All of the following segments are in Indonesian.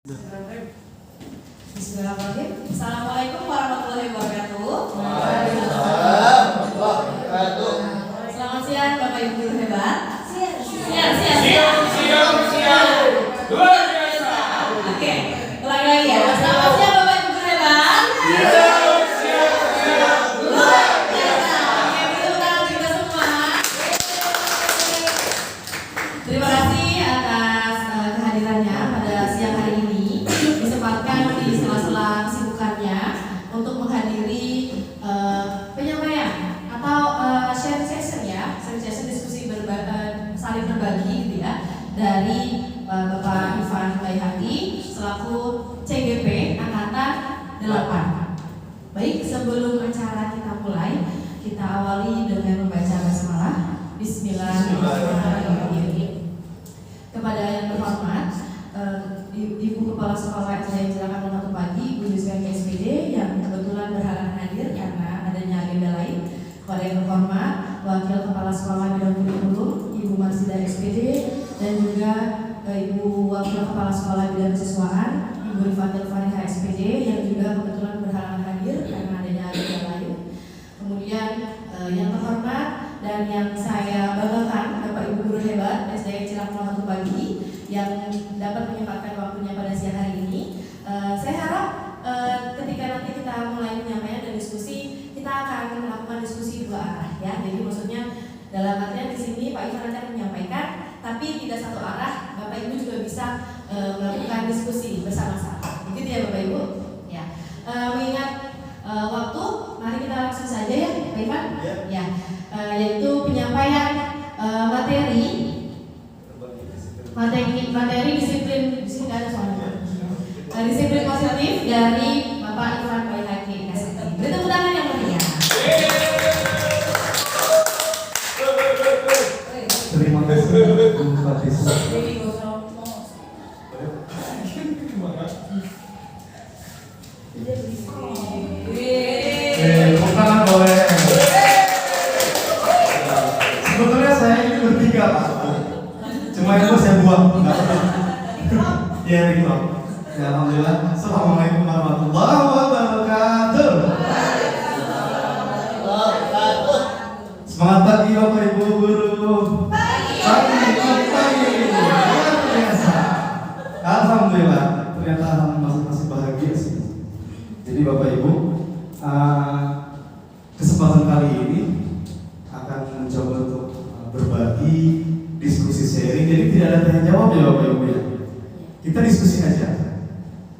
Bismillahirrahmanirrahim. Assalamualaikum warahmatullahi wabarakatuh. Waalaikumsalam warahmatullahi wabarakatuh. Selamat siang Bapak Ibu guru hebat. Siang. Luar biasa. Oke, ulangi lagi ya. Selamat siang Bapak Ibu guru hebat. Siang. Luar biasa. Oke, tepuk tangan untuk kita semua. Terima kasih atas kehadirannya pada siang hari ini. Disempatkan di sela-sela kesibukannya untuk menghadiri penyampaian atau sharing session ya, sharing session diskusi saling berbagi gitu ya dari Bapak Ivan Baihaqi selaku CGP Angkatan 8. Baik, sebelum acara kita mulai, kita awali dengan membaca basmalah. Bismillahirrahmanirrahim. Kepada yang terhormat Ibu Kepala Sekolah SD Cilacap 1 Pagi, Ibu Yuswa SPD yang kebetulan berhalangan hadir karena adanya agenda lain. Kepada yang terhormat Wakil Kepala Sekolah Bidang Kurikulum, Ibu Marsida SPD, dan juga Ibu Wakil Kepala Sekolah Bidang Kesiswaan, Ibu Rifatil Fariha SPD yang juga kebetulan berhalangan hadir karena adanya agenda lain. Kemudian yang terhormat dan yang saya banggakan Bapak Ibu guru hebat SD Cilacap 1 Pagi yang dapat menyempatkan waktunya pada siang hari ini. Saya harap ketika nanti kita mulai penyampaian dan diskusi, kita akan melakukan diskusi dua arah ya. Jadi maksudnya dalam artian di sini Pak Ivan akan menyampaikan, tapi tidak satu arah. Bapak Ibu juga bisa melakukan diskusi bersama-sama. Begitu ya Bapak Ibu. Ya. Mengingat waktu, mari kita langsung saja ya Pak Ivan. Ya. Yaitu penyampaian materi disiplin, di sini nggak ada soalnya. Disiplin positif dari Bapak Ivan Baihaqi SPD. Beri tepuk tangan yang meriah. Terima kasih Bu Fatisa. Tepuk tangan boleh. Sebetulnya saya ini bertiga Pak. Cuma itu saya buang. Ya Riko. Ya alhamdulillah. Assalamualaikum warahmatullahi wabarakatuh. Semangat pagi Bapak Ibu guru. Pagi. Luar biasa. Alhamdulillah. Ternyata masih bahagia sih. Jadi Bapak Ibu, kesempatan kali ini akan mencoba untuk berbagi, diskusi sharing. Jadi tidak ada tanya jawab ya Bapak Ibu ya. Kita diskusi aja.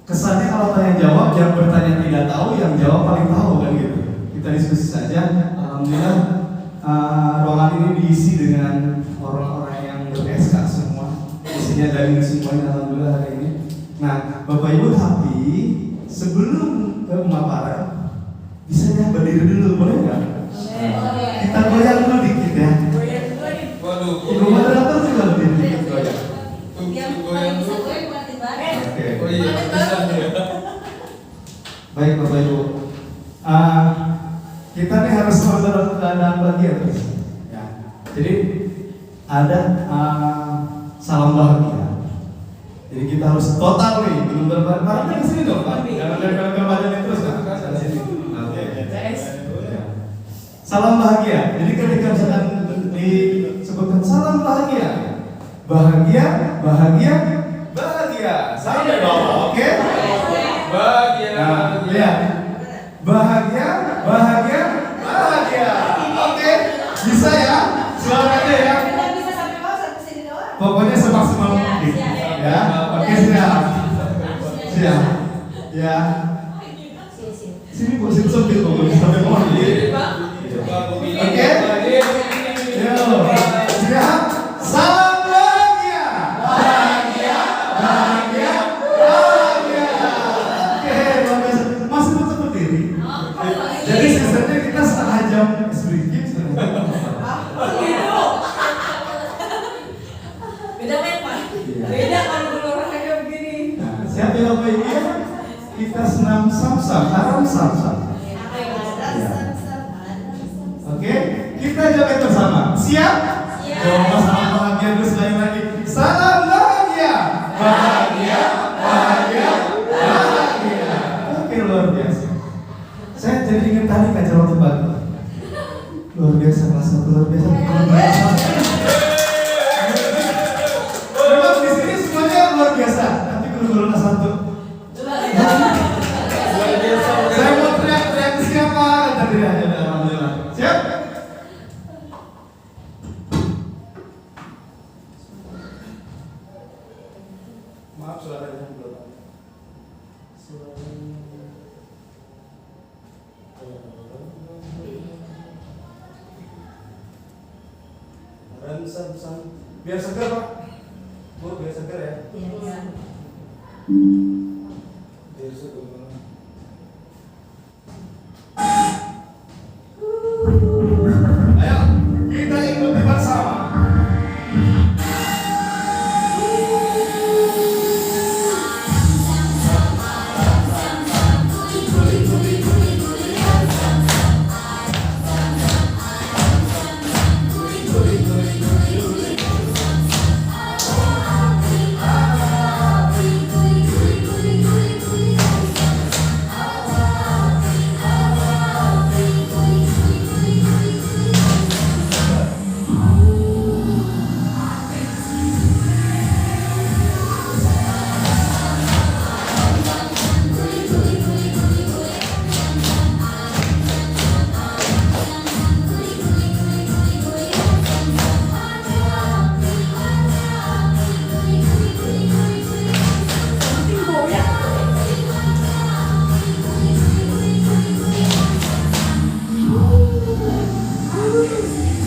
Kesannya kalau tanya jawab, yang bertanya tidak tahu, yang jawab paling tahu kan gitu. Kita diskusi saja. Alhamdulillah ruangan ini diisi dengan orang-orang yang ber-SK semua. Isinya dari semuanya alhamdulillah hari ini. Nah, Bapak Ibu, tapi sebelum ke pemaparan bisa ya berdiri dulu, boleh nggak? Kita goyang dulu dikit ya. Ibu moderator juga berdiri dikit goyang. Baik Bapak Ibu, kita nih harus dalam keadaan bahagia terus. Ya. Jadi ada salam bahagia. Jadi kita harus total nih, belum berbahagia di sini dong Pak. Jangan nempel badannya terus kan? Salam bahagia. Jadi ketika misalkan disebutkan salam bahagia, bahagia. Sampai bawah, oke? Bahagia. Nah, lihat. Bahagia. Oke? Bisa ya? Suaranya ya? Pokoknya semaksimal mungkin. Ya? Oke, siap. Ya. Sini Bu, sini sempit Bu, sampai bawah. Oke? Yo. Siap? Salam. Jadi sebenarnya kita setengah jam sedikit. Beda kan Pak? Beda kalau dulu olahraga begini. Nah, siap ya Bapak Ibu ya? Kita senam samsam, haram samsam. Oke, kita joget bersama. Siap? Coba salam bahagia terus lagi. Salam bahagia. jadi ingat tadi kaca waktu pagi. Luar biasa, kelas 1 luar biasa. Memang di sini semuanya luar biasa. Tapi guru-guru kelas 1. Saya mau teriak-teriak ke siapa? Tadi ya, alhamdulillah. Siap? Maaf suaranya belum. Biar segar Pak. Bu, biar segar ya. Biar segar. Ayo, kita ikuti bersama.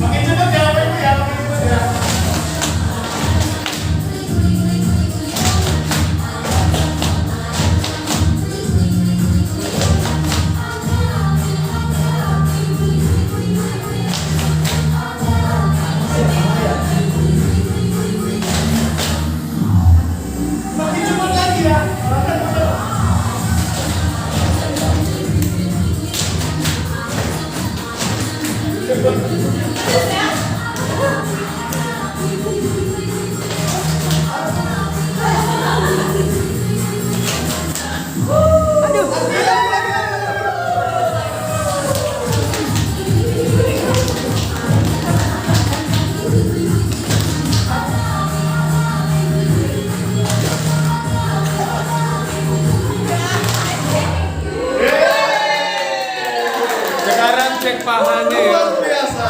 Makin cepat ya, Pak Ibu ya, makin cepat ya. Makin cepat lagi ya. Sekarang cek pahanya ya. Luar biasa.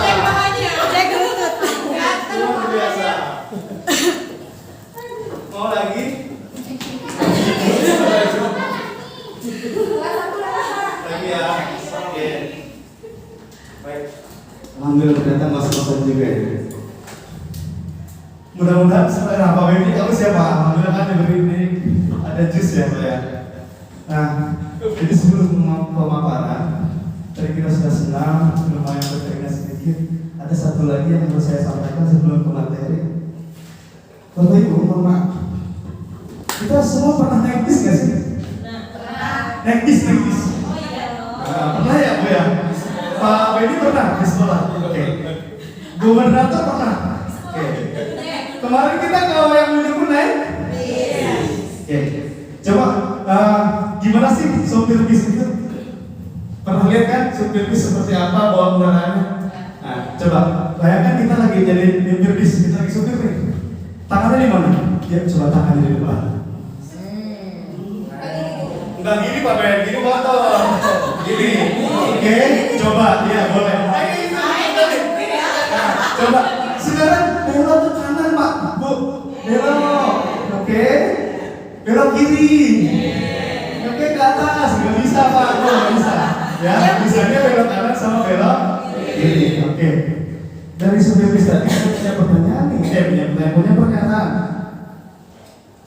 Luar biasa. Mau lagi? Lagi ya. Oke. Baik. Alhamdulillah ternyata masuk juga ya. Mudah-mudahan selera Pak Baby, aku siapa? Alhamdulillah kan diberi ini ada jus ya Pak ya. Nah, jadi sebelum pemaparan, tadi kita sudah senang, lumayan berteringat sedikit. Ada satu lagi yang harus saya sampaikan sebelum ke materi. Bapak Ibu, mohon maaf. Kita semua pernah naik bis nggak sih? Naik bis. Pernah ya Bu ya? Pak Baby pernah di sekolah? Oke. Bu moderator pernah? Oke. Kemarin kita kalau yang menyebut naik? Oke. Coba gimana sih sopir bis itu? Pernah lihat kan supir bis seperti apa bawa kendaraannya? Nah, coba bayangkan kita lagi jadi supir bis, kita lagi supir nih. Tangannya di mana? Ya, coba tangannya di depan. Enggak gini Pak Ben, gini motor. Gini. Oke, coba ya boleh. Nah, coba sekarang belok ke kanan Pak, Bu. Belok. Oke. Belok kiri. Oke, ke atas. Nggak bisa Pak, nggak bisa. Ya, misalnya belok kanan sama belok kiri. Oke. Dari supir bis tadi saya punya pertanyaan nih. Punya pernyataan.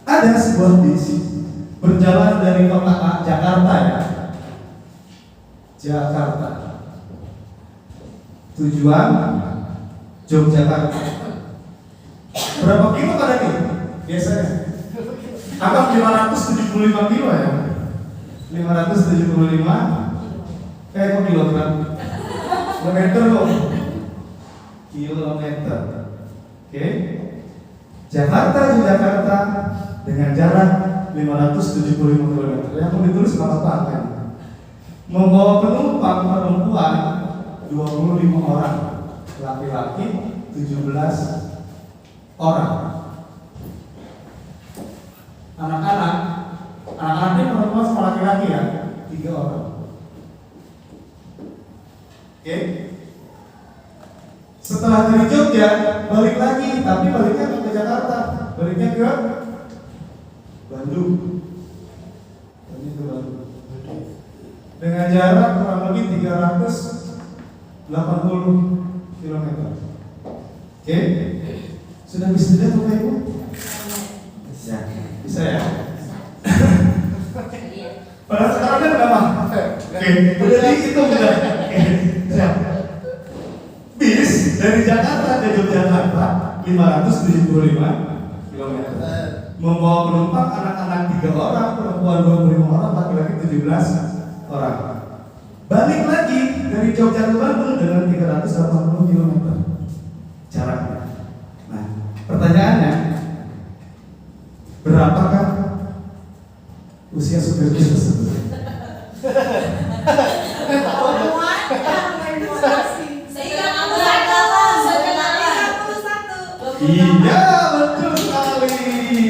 Ada sebuah bis berjalan dari kota Jakarta ya. Jakarta. Tujuan Yogyakarta. Berapa kilo pada nih? Biasanya. Anggap 575 kilo ya. 575 kayak kok kilogram? Kilometer loh. Kilometer. Oke. Jakarta Yogyakarta dengan jarak 575 km. Yang mau ditulis apa angkanya? membawa penumpang perempuan 25 orang, laki-laki 17 orang. Anak-anak ini perempuan sama laki-laki ya, 3 orang. Oke. Setelah dari Jogja, balik lagi, tapi baliknya ke Jakarta, baliknya ke Bandung. Dengan jarak kurang lebih 380 km. Oke? Sudah bisa dilihat Bapak Ibu? Ya, bisa ya? Pada sekarang kan berapa? Oke, udah dihitung udah. Siap. Bis dari Jakarta ke Yogyakarta 575 km. Membawa penumpang anak-anak 3 orang, perempuan 25 orang, laki-laki 17 orang. Balik lagi dari Jogja ke Bandung dengan 380 km jaraknya. Nah, pertanyaannya, berapakah usia supir bis tersebut? Iya, betul sekali.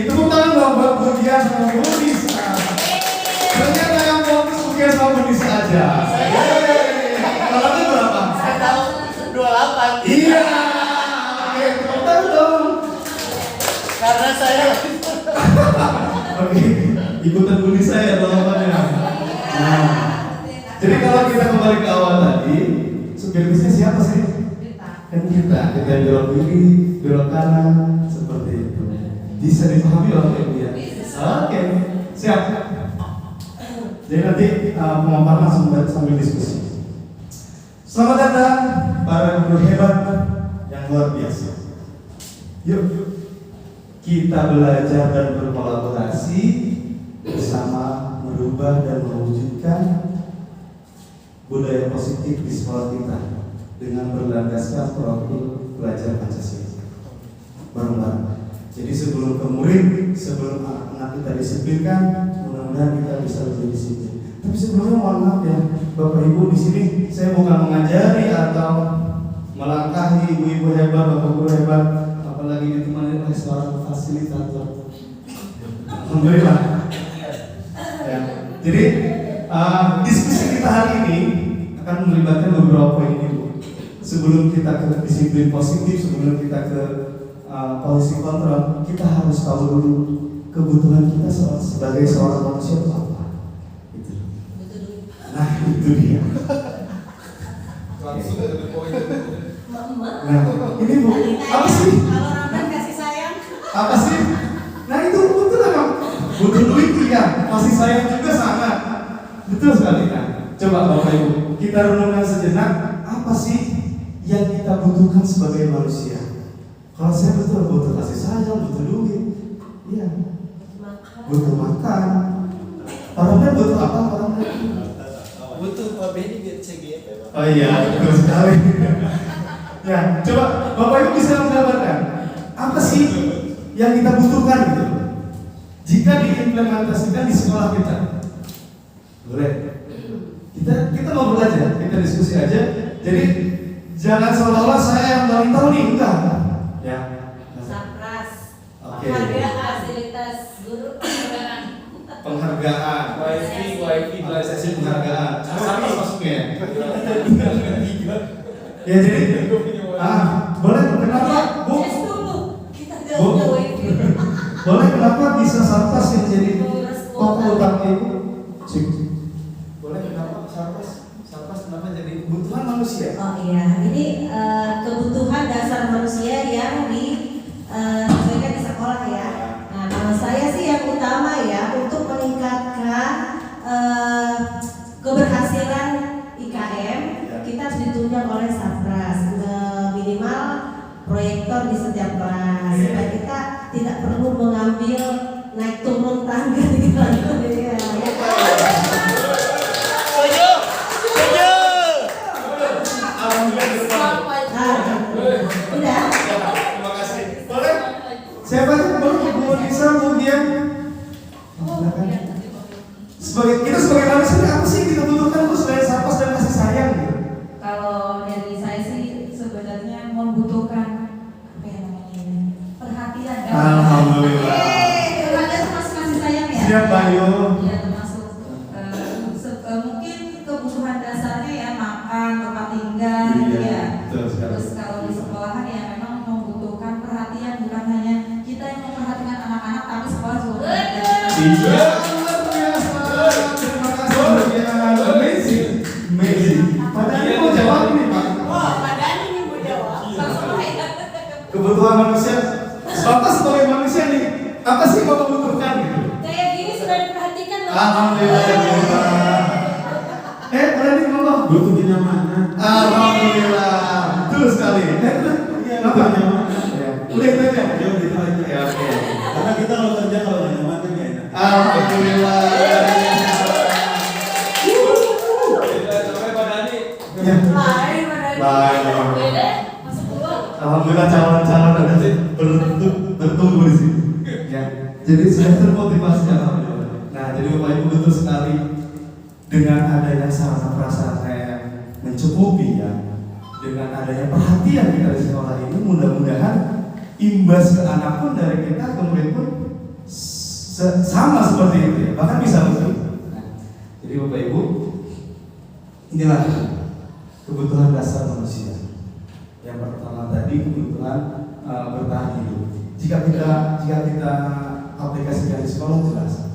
Tepuk tangan dong buat Budian sama Bu Nisa. Ternyata yang fokus Budian sama Bu Nisa aja. Kalau itu berapa? Saya tahu 28. Iya. Oke, tepuk tangan dong. Karena saya Oke, ikutan Bu Nisa ya jawabannya. Nah, jadi kalau kita kembali ke awal tadi, supir bisnya siapa sih? Kan kita belok kiri, belok kanan, seperti itu. Bisa dipahami Bapak Ibu ya? Oke, siap. Jadi nanti pemaparan langsung sambil diskusi. Selamat datang para guru hebat yang luar biasa. Yuk, kita belajar dan berkolaborasi bersama merubah dan mewujudkan budaya positif di sekolah kita dengan berlandaskan profil pelajar Pancasila bareng-bareng. Jadi sebelum ke murid, sebelum anak-anak kita disiplinkan, mudah-mudahan kita bisa lebih disiplin. Tapi sebelumnya mohon maaf ya, Bapak Ibu di sini saya bukan mengajari atau melangkahi ibu-ibu hebat, bapak guru hebat, apalagi ditemani oleh seorang fasilitator. Alhamdulillah. Ya. Jadi diskusi kita hari ini akan melibatkan beberapa poin ini. Sebelum kita ke disiplin positif, sebelum kita ke policy control, kita harus tahu dulu kebutuhan kita sebagai seorang manusia itu apa. Gitu. Nah, itu dia. Langsung dari poin. Nah, ini Bu, apa sih? Kalau Ramdan kasih sayang. Apa sih? Nah, itu betul emang. Butuh duit iya, kasih sayang juga sangat. Betul sekali. Nah, coba Bapak Ibu, kita renungkan sejenak, apa sih yang kita butuhkan sebagai manusia? Kalau saya betul butuh kasih sayang, butuh duit, iya, butuh makan. Orang lain butuh apa? Orang lain butuh Pak Benny biar CGF ya Pak. oh iya, betul sekali. Ya, coba Bapak Ibu bisa menggambarkan apa sih yang kita butuhkan gitu? Jika diimplementasikan di sekolah kita, boleh? Kita ngobrol aja, kita diskusi aja. Jadi jangan seolah-olah saya yang paling tahu nih, enggak. Ya. Sapras. Oke. Harga fasilitas guru. Penghargaan. Wifi Sesi penghargaan. Sama masuknya. Ya jadi, boleh kenapa Bu? Yes dulu. Kita gak Bu? punya wifi. Boleh kenapa bisa Sarpas yang jadi pokok utama Ibu? Cik. Boleh kenapa Sarpas kenapa jadi kebutuhan manusia? Oh iya, ini kebutuhan dasar manusia yang disampaikan di sekolah ya. Nah, kalau saya sih yang utama ya untuk meningkatkan keberhasilan IKM, kita harus ditunjang oleh Sapras, minimal proyektor di setiap kelas supaya kita tidak perlu mengambil naik turun tangga di kelas. Ya. Alhamdulillah. Udah. Terima kasih. Boleh kita sebagai manusia apa sih yang kita butuhkan itu selain sapas dan kasih sayang gitu? Kalau dari saya sih sebenarnya membutuhkan apa ya namanya ini? Perhatian. Alhamdulillah. Perhatian termasuk kasih sayang ya. Siap Bayu. Ya termasuk mungkin kebutuhan dasarnya ya makan, tempat tinggal, gitu ya. Betul sekali. Terus kalau di sekolahan ya memang membutuhkan perhatian, bukan hanya kita yang memperhatikan anak-anak, tapi sekolah juga memperhatikan kita. Iya, luar biasa. Terima kasih. Ya, amazing. Amazing. Padahal ini mau jawab ini Pak. Padahal ini mau jawab. Kebutuhan manusia. Bapak sebagai manusia nih, apa sih yang Bapak butuhkan gitu? Kayak gini sudah diperhatikan loh. Alhamdulillah. Berani ngomong. Butuh kenyamanan. Alhamdulillah. Betul sekali. Iya, Apa? butuh kenyamanan. Ya. Udah itu aja. Ya udah itu aja. Ya, oke. Karena kita kalau kerja kalau nggak nyaman kan nggak enak. Alhamdulillah. Sampai Pak Dani. Ya. Baik. Alhamdulillah calon-calon ada bertumbuh di sini. Ya. Jadi sudah termotivasi alhamdulillah. Nah, jadi Bapak Ibu betul sekali dengan adanya sarana prasarana yang mencukupi ya, dengan adanya perhatian kita di sekolah ini, mudah-mudahan imbas ke anak pun dari kita ke murid pun sama seperti itu ya, bahkan bisa lebih. Nah, jadi Bapak Ibu, inilah kebutuhan dasar manusia. Yang pertama tadi kebutuhan bertahan hidup. Jika kita aplikasikan di sekolah jelas.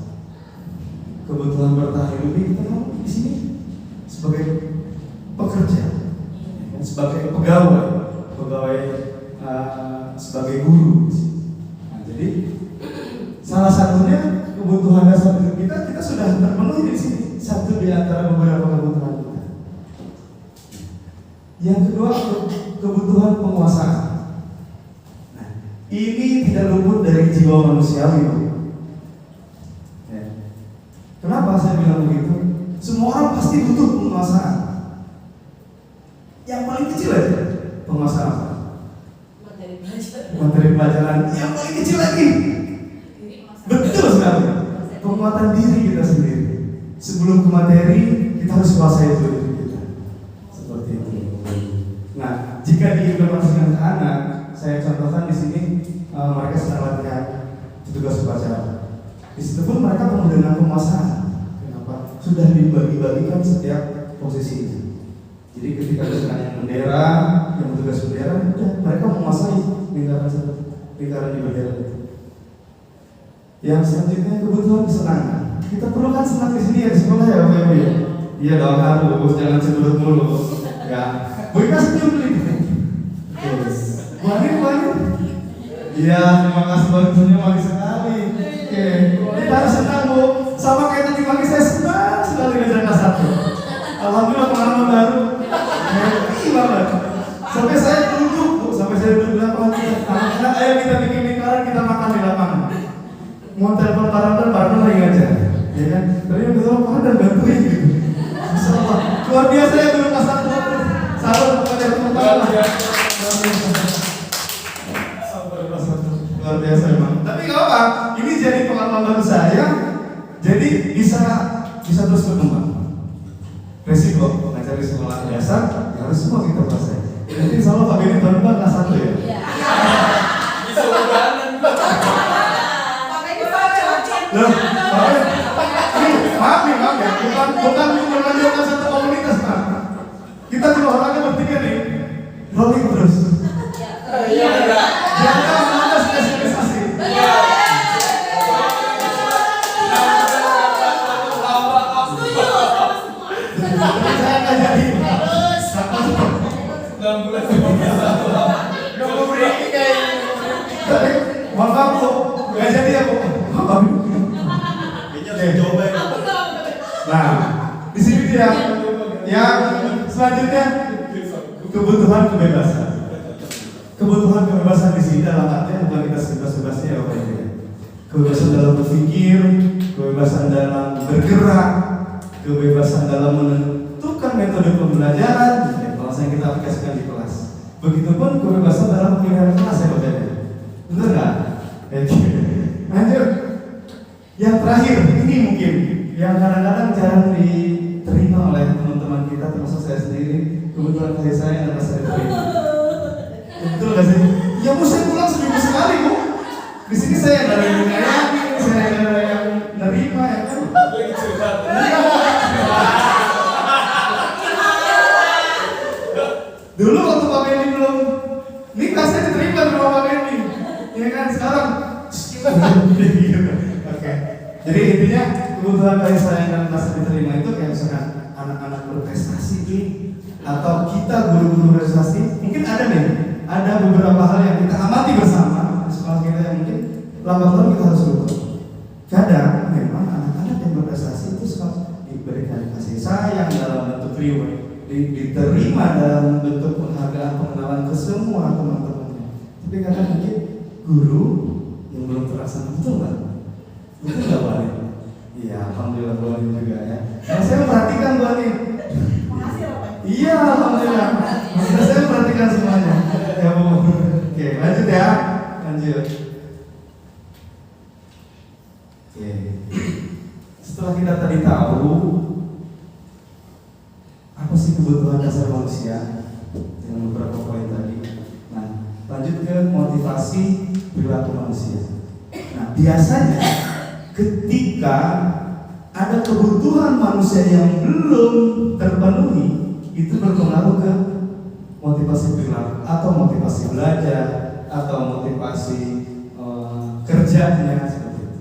Kebutuhan bertahan hidup ini kita tahu di sini sebagai pekerja, sebagai pegawai, sebagai guru. Nah, jadi salah satunya kebutuhan dasar hidup kita sudah terpenuhi di sini. Satu di antara beberapa kebutuhan kita. Yang kedua kebutuhan penguasaan. Nah, ini tidak luput dari jiwa manusiawi. Kenapa saya bilang begitu? Semua orang pasti butuh penguasaan. Yang paling kecil aja penguasaan apa? Materi pelajaran. Yang paling kecil lagi. Betul sekali. Penguatan diri kita sendiri. Sebelum ke materi, kita harus kuasai diri kita. Seperti itu. Nah, jika diimplementasikan ke anak, saya contohkan di sini mereka sedang latihan tugas upacara. Di situ pun mereka penuh dengan penguasaan. Kenapa? Sudah dibagi-bagikan setiap posisinya. Jadi ketika misalnya yang bendera, yang tugas bendera, mereka menguasai lingkaran di bendera itu. Yang selanjutnya kebutuhan kesenangan. Kita perlu kan senang di sini ya di sekolah ya Bapak Ibu ya. Iya dong harus, jangan cemberut mulu. Ya, Bu Ika senyum dulu. Wangi. Iya, terima kasih buat senyum wangi sekali. Oke, kita harus senang Bu. Sama kayak tadi pagi saya senang sekali ngajar kelas 1. Alhamdulillah pengalaman baru. Happy banget. Sampai saya duduk Bu, sampai saya duduk di lapangan. Anak-anak ayo kita bikin lingkaran, kita makan di lapangan. Mau telepon partner lagi ngajar. Ya kan? Tapi yang betul partner bantuin gitu. Insyaallah. Luar biasa ya dulu kelas 1. Salam kepada teman-teman. Luar biasa memang. Tapi nggak apa, ini jadi pengalaman baru saya. Jadi bisa terus berkembang. Resiko ngajar di sekolah dasar ya harus semua kita kuasai. Jadi insya Allah Pak Beni tahun depan kelas 1 ya. Bisa udahan. Loh, maaf ya, bukan menonjolkan satu komunitas Pak. Kita dua orangnya bertiga nih, rolling terus. Jangan ada spesialisasi. Saya nggak jadi. Maaf Bu, nggak jadi ya Bu. Coba ya. Nah, di sini dia yang selanjutnya kebutuhan kebebasan. Kebutuhan kebebasan di sini dalam artinya bukan kita sebebas-bebasnya ya Bapak Ibu. Kebebasan dalam berpikir, kebebasan dalam bergerak, kebebasan dalam menentukan metode pembelajaran, kalau yang kita aplikasikan di kelas. Begitupun kebebasan dalam pemilihan kelas ya Bapak Ibu. Benar nggak? Lanjut. Yang terakhir, ini mungkin yang kadang-kadang jarang diterima oleh teman-teman kita, termasuk saya sendiri. Kebetulan kali saya yang dapat saya terima. Betul nggak sih? Ya Bu, saya pulang seminggu sekali Bu. Di sini saya yang ada yang menyayangi, saya yang ada yang nerima ya kan. Lagi curhat. Dulu waktu Pak Benny belum nikah saya diterima di rumah Pak Benny. Ya kan sekarang. Gitu. Oke. Jadi intinya kebutuhan kasih sayang dan rasa diterima itu kayak misalkan anak-anak berprestasi nih, atau kita guru-guru prestasi mungkin ada nih, ada beberapa hal yang kita amati bersama di sekolah kita yang mungkin lambat-lambat kita harus lupa. Kadang memang anak-anak yang berprestasi itu suka diberikan kasih sayang dalam bentuk reward, diterima dalam bentuk penghargaan, pengenalan ke semua teman-temannya. Tapi kadang mungkin guru yang belum terlaksana, betul nggak? Betul nggak Bu Anin? Iya, alhamdulillah Bu Anin juga ya. Nah, saya perhatikan Bu Anin. Makasih loh Pak. Iya, alhamdulillah. Nah, saya perhatikan semuanya. Ya Bu. Oke, lanjut ya. Lanjut. Oke. Setelah kita tadi tahu apa sih kebutuhan dasar manusia dengan beberapa poin tadi. Nah, lanjut ke motivasi perilaku manusia. Nah, biasanya ketika ada kebutuhan manusia yang belum terpenuhi, itu berpengaruh ke motivasi perilaku atau motivasi belajar atau motivasi kerjanya seperti itu.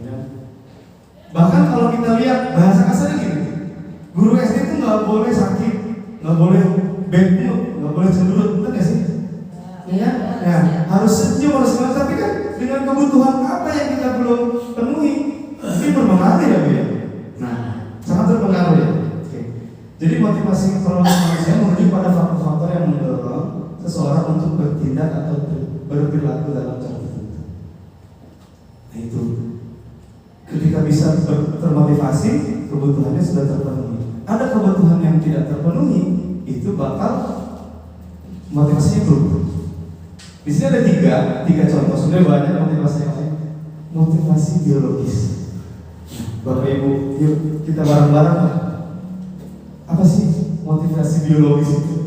Ya. Bahkan kalau kita lihat bahasa kasarnya gini, guru SD itu nggak boleh sakit, nggak boleh bad mood, nggak boleh cemberut, betul nggak sih? Ya, ya, harus senyum, harus semangat. Tapi kan dengan kebutuhan apa yang kita belum penuhi, ini berpengaruh ya Bu ya. Nah, sangat berpengaruh ya. Oke. Jadi motivasi manusia merujuk pada faktor-faktor yang mendorong seseorang untuk bertindak atau berperilaku dalam cara tertentu. Nah itu, ketika bisa termotivasi, kebutuhannya sudah terpenuhi. Ada kebutuhan yang tidak terpenuhi, itu bakal motivasinya berubah. Di sini ada tiga contoh, sebenarnya banyak motivasi yang lain. Motivasi biologis. Bapak Ibu, yuk kita bareng-bareng. Apa sih motivasi biologis itu?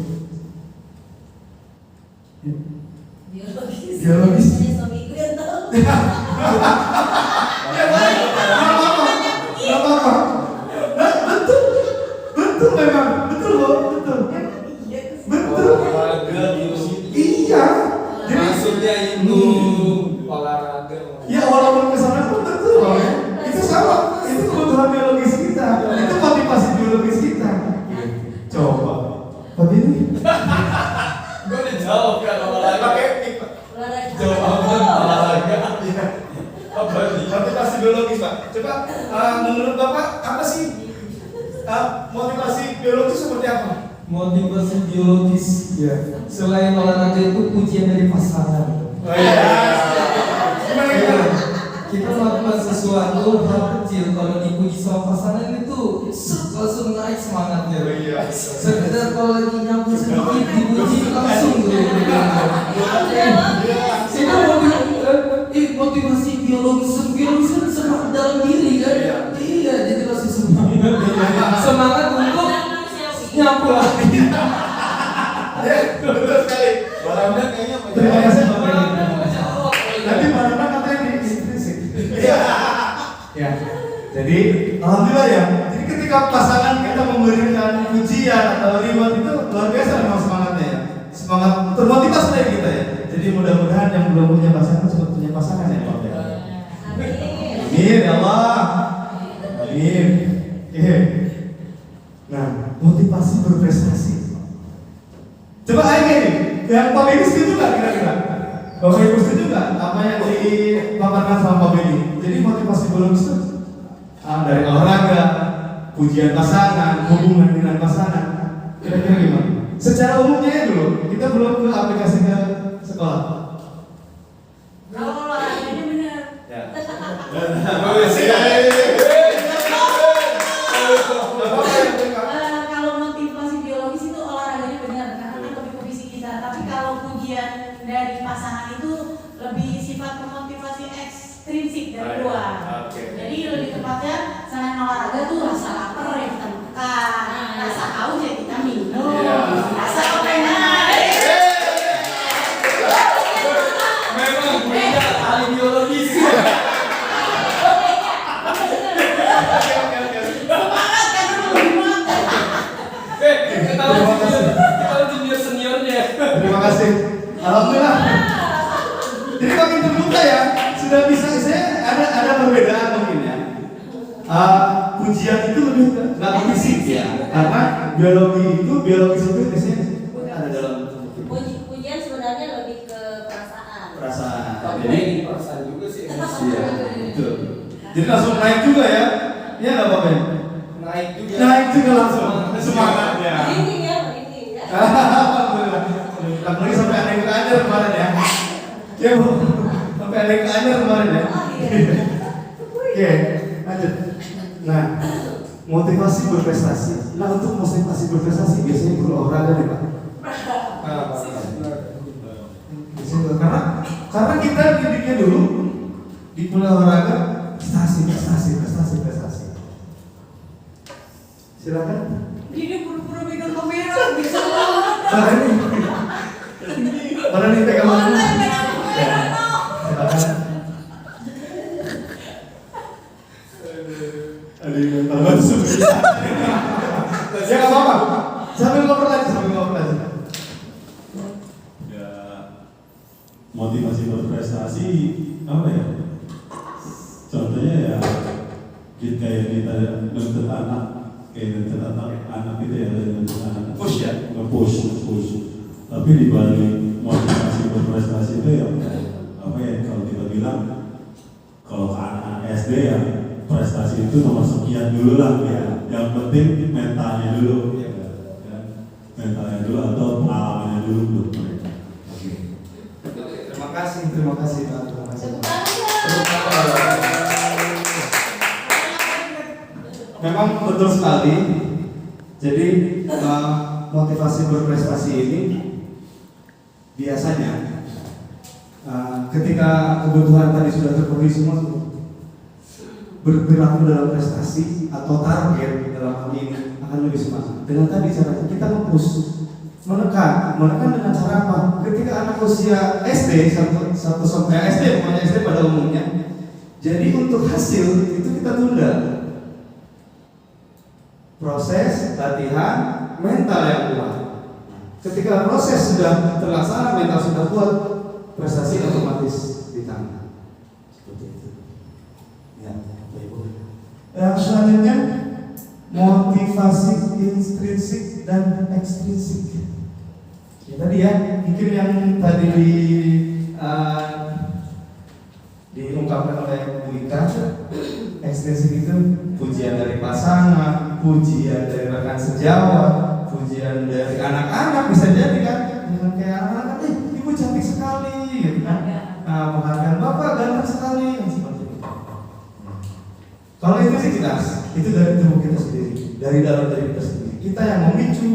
Biologis. Suamiku yang tahu. Ya baik, nggak apa-apa. Nah, betul memang, betul loh, betul. Olahraga gitu. Iya. Jadi Maksudnya itu olahraga. ya walaupun kesana pun betul loh ya. Itu sama, itu kebutuhan biologis kita, itu motivasi biologis kita. Coba, Pak ini Gue dijawab kan olahraga. Olahraga. Jawaban olahraga. Apa nih? motivasi biologis Pak. Coba menurut Bapak apa sih motivasi biologis seperti apa? Motivasi biologis Iya. selain olahraga itu pujian dari pasangan. Oh iya. Gimana gimana? Kita melakukan sesuatu hal kecil, kalau dipuji sama pasangan itu langsung naik semangatnya. Oh iya. Sekedar kalau lagi nyambung sedikit dipuji langsung tuh. Kita mau bilang motivasi biologis kan semangat dalam diri kan? Iya, jadi langsung semangat untuk nyampu lagi. Ya, betul sekali. Olahraga kayaknya Terima kasih Bapak banyak. ini. Nanti mana katanya di intrinsik. Iya. Ya. Jadi alhamdulillah ya. Jadi ketika pasangan kita memberikan pujian atau reward itu luar biasa memang semangatnya ya. Semangat termotivasi dari kita ya. Jadi mudah-mudahan yang belum punya pasangan cepat punya pasangan ya Pak ya. Amin ya Allah. Amin. Oke. Nah, motivasi berprestasi. Coba aja nih, yang Pak Benny setuju nggak kira-kira? Bapak Ibu setuju nggak apa yang dipaparkan sama Pak Benny? Jadi motivasi biologis itu dari olahraga, pujian pasangan, hubungan dengan pasangan. Kira-kira gimana? Secara umumnya ya dulu, kita belum ke aplikasi ke sekolah. Kalau olahraganya benar. Ya. Kalau motivasi biologis itu olahraganya benar karena kan lebih ke fisik kita. Tapi kalau pujian dari pasangan itu lebih sifat memotivasi ekstrinsik dari luar. Oke. Jadi lebih tepatnya selain olahraga olahraga tuh rasa lapar ya kita makan, rasa haus ya kita minum, rasa kepengen. Memang punya ahli biologis. Kita junior seniornya. Terima kasih. Alhamdulillah. Jadi makin terbuka ya. Sudah bisa saya ada perbedaan mungkin ya. Pujian itu lebih nggak ke fisik ya. Karena biologi itu biasanya ada dalam Pujian sebenarnya lebih ke perasaan. perasaan. Tapi Jadi ini perasaan juga sih emosi. iya, betul. Jadi langsung naik juga ya. Iya nggak apa-apa ya? Naik juga. Naik juga langsung semangatnya. Merinding ya, merinding ya. Alhamdulillah. Apalagi sampai ada yang ke Anyer kemarin ya. Ya bu, sampai ada yang ke Anyer kemarin ya. Oke, lanjut. Nah, motivasi berprestasi. Nah untuk motivasi berprestasi biasanya berolahraga deh pak. Karena kita didiknya dulu di olahraga prestasi. Silakan. Dia pura-pura pegang kamera bisa Mana nih pegang mana? kamera Silakan. Ada yang mental banget sebenarnya. Ya nggak apa-apa. Sambil ngobrol aja. Ya, motivasi berprestasi apa ya? Contohnya ya kayak kita nuntut anak itu ya nuntut anak Push ya? nge-push. Tapi di balik motivasi berprestasi itu ya apa ya, kalau kita bilang kalau ke anak SD ya prestasi itu nomor sekian dulu lah ya. Yang penting mentalnya dulu ya. Mentalnya dulu atau pengalamannya dulu buat mereka. Oke. Terima kasih Pak. Terima kasih. Memang betul sekali. Jadi motivasi berprestasi ini biasanya ketika kebutuhan tadi sudah terpenuhi semua, berperilaku dalam prestasi atau target dalam hal ini akan lebih semangat. Dengan tadi caranya kita menekan dengan cara apa? Ketika anak usia SD satu sampai SD, pokoknya SD pada umumnya. Jadi untuk hasil itu kita tunda. Proses latihan mental yang kuat. Ketika proses sudah terlaksana, mental sudah kuat, prestasi otomatis ditambah. Seperti itu. Ya, Bapak Ibu. Yang selanjutnya motivasi intrinsik dan ekstrinsik. Ya, tadi ya, mungkin yang tadi diungkapkan oleh Bu Ika, ekstrinsik itu pujian dari pasangan, pujian dari rekan sejawat, pujian dari anak-anak bisa jadi kan, dengan kayak anak-anak, ibu cantik sekali, gitu kan? Nah, penghargaan bapak ganteng sekali, yang seperti itu. Kalau intensitas itu dari tubuh kita sendiri, dari dalam diri kita sendiri. Kita yang memicu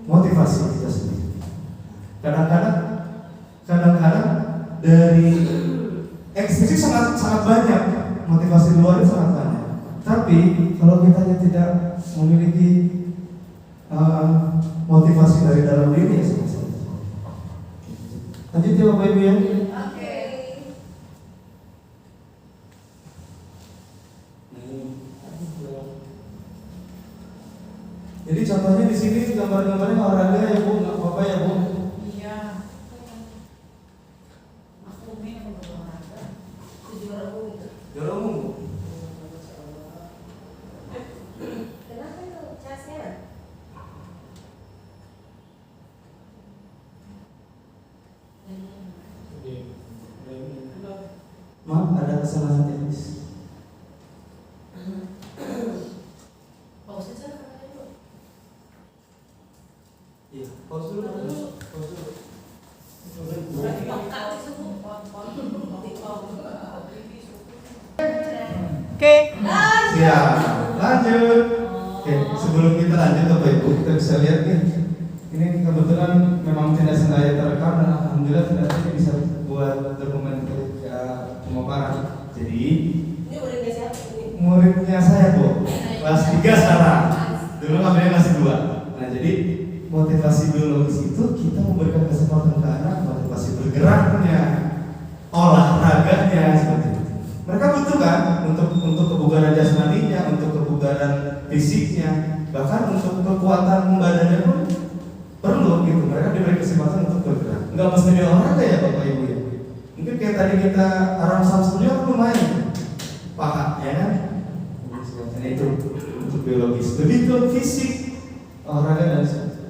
motivasi kita sendiri. Kadang-kadang dari ekstrinsik sangat banyak, motivasi luar itu sangat banyak. Tapi kalau kita tidak memiliki motivasi dari dalam diri ya sangat sulit. Lanjut ya Bapak Ibu ya. Oke. Jadi contohnya di sini gambar-gambarnya olahraga ya Bu, nggak apa-apa ya Bu. Iya. Aku main olahraga. Juara umum itu. Juara umum Bu. Kenapa itu casnya? Maaf ada kesalahan teknis. Pause aja kan dulu. Iya, pause dulu. Oke. Siap. Lanjut. Oke, sebelum kita lanjut Bapak Ibu, kita bisa lihat nih. Ini kebetulan memang tidak sengaja terekam dan alhamdulillah ternyata bisa buat dokumen pemaparan. Jadi Ini muridnya siapa ini? muridnya saya Bu. kelas 3 sekarang. Dulu ngambilnya masih 2. Nah, jadi motivasi biologis itu kita memberikan kesempatan ke anak motivasi bergeraknya, olahraganya seperti itu. Mereka butuh kan untuk kebugaran jasmaninya, untuk kebugaran fisiknya, bahkan untuk kekuatan badannya pun perlu gitu. Mereka diberi kesempatan untuk bergerak. Enggak mesti di olahraga ya Bapak Ibu ya. Mungkin kayak tadi kita Aram Samsunya kan lumayan paha ya kan. Itu untuk biologis. Begitu fisik, olahraga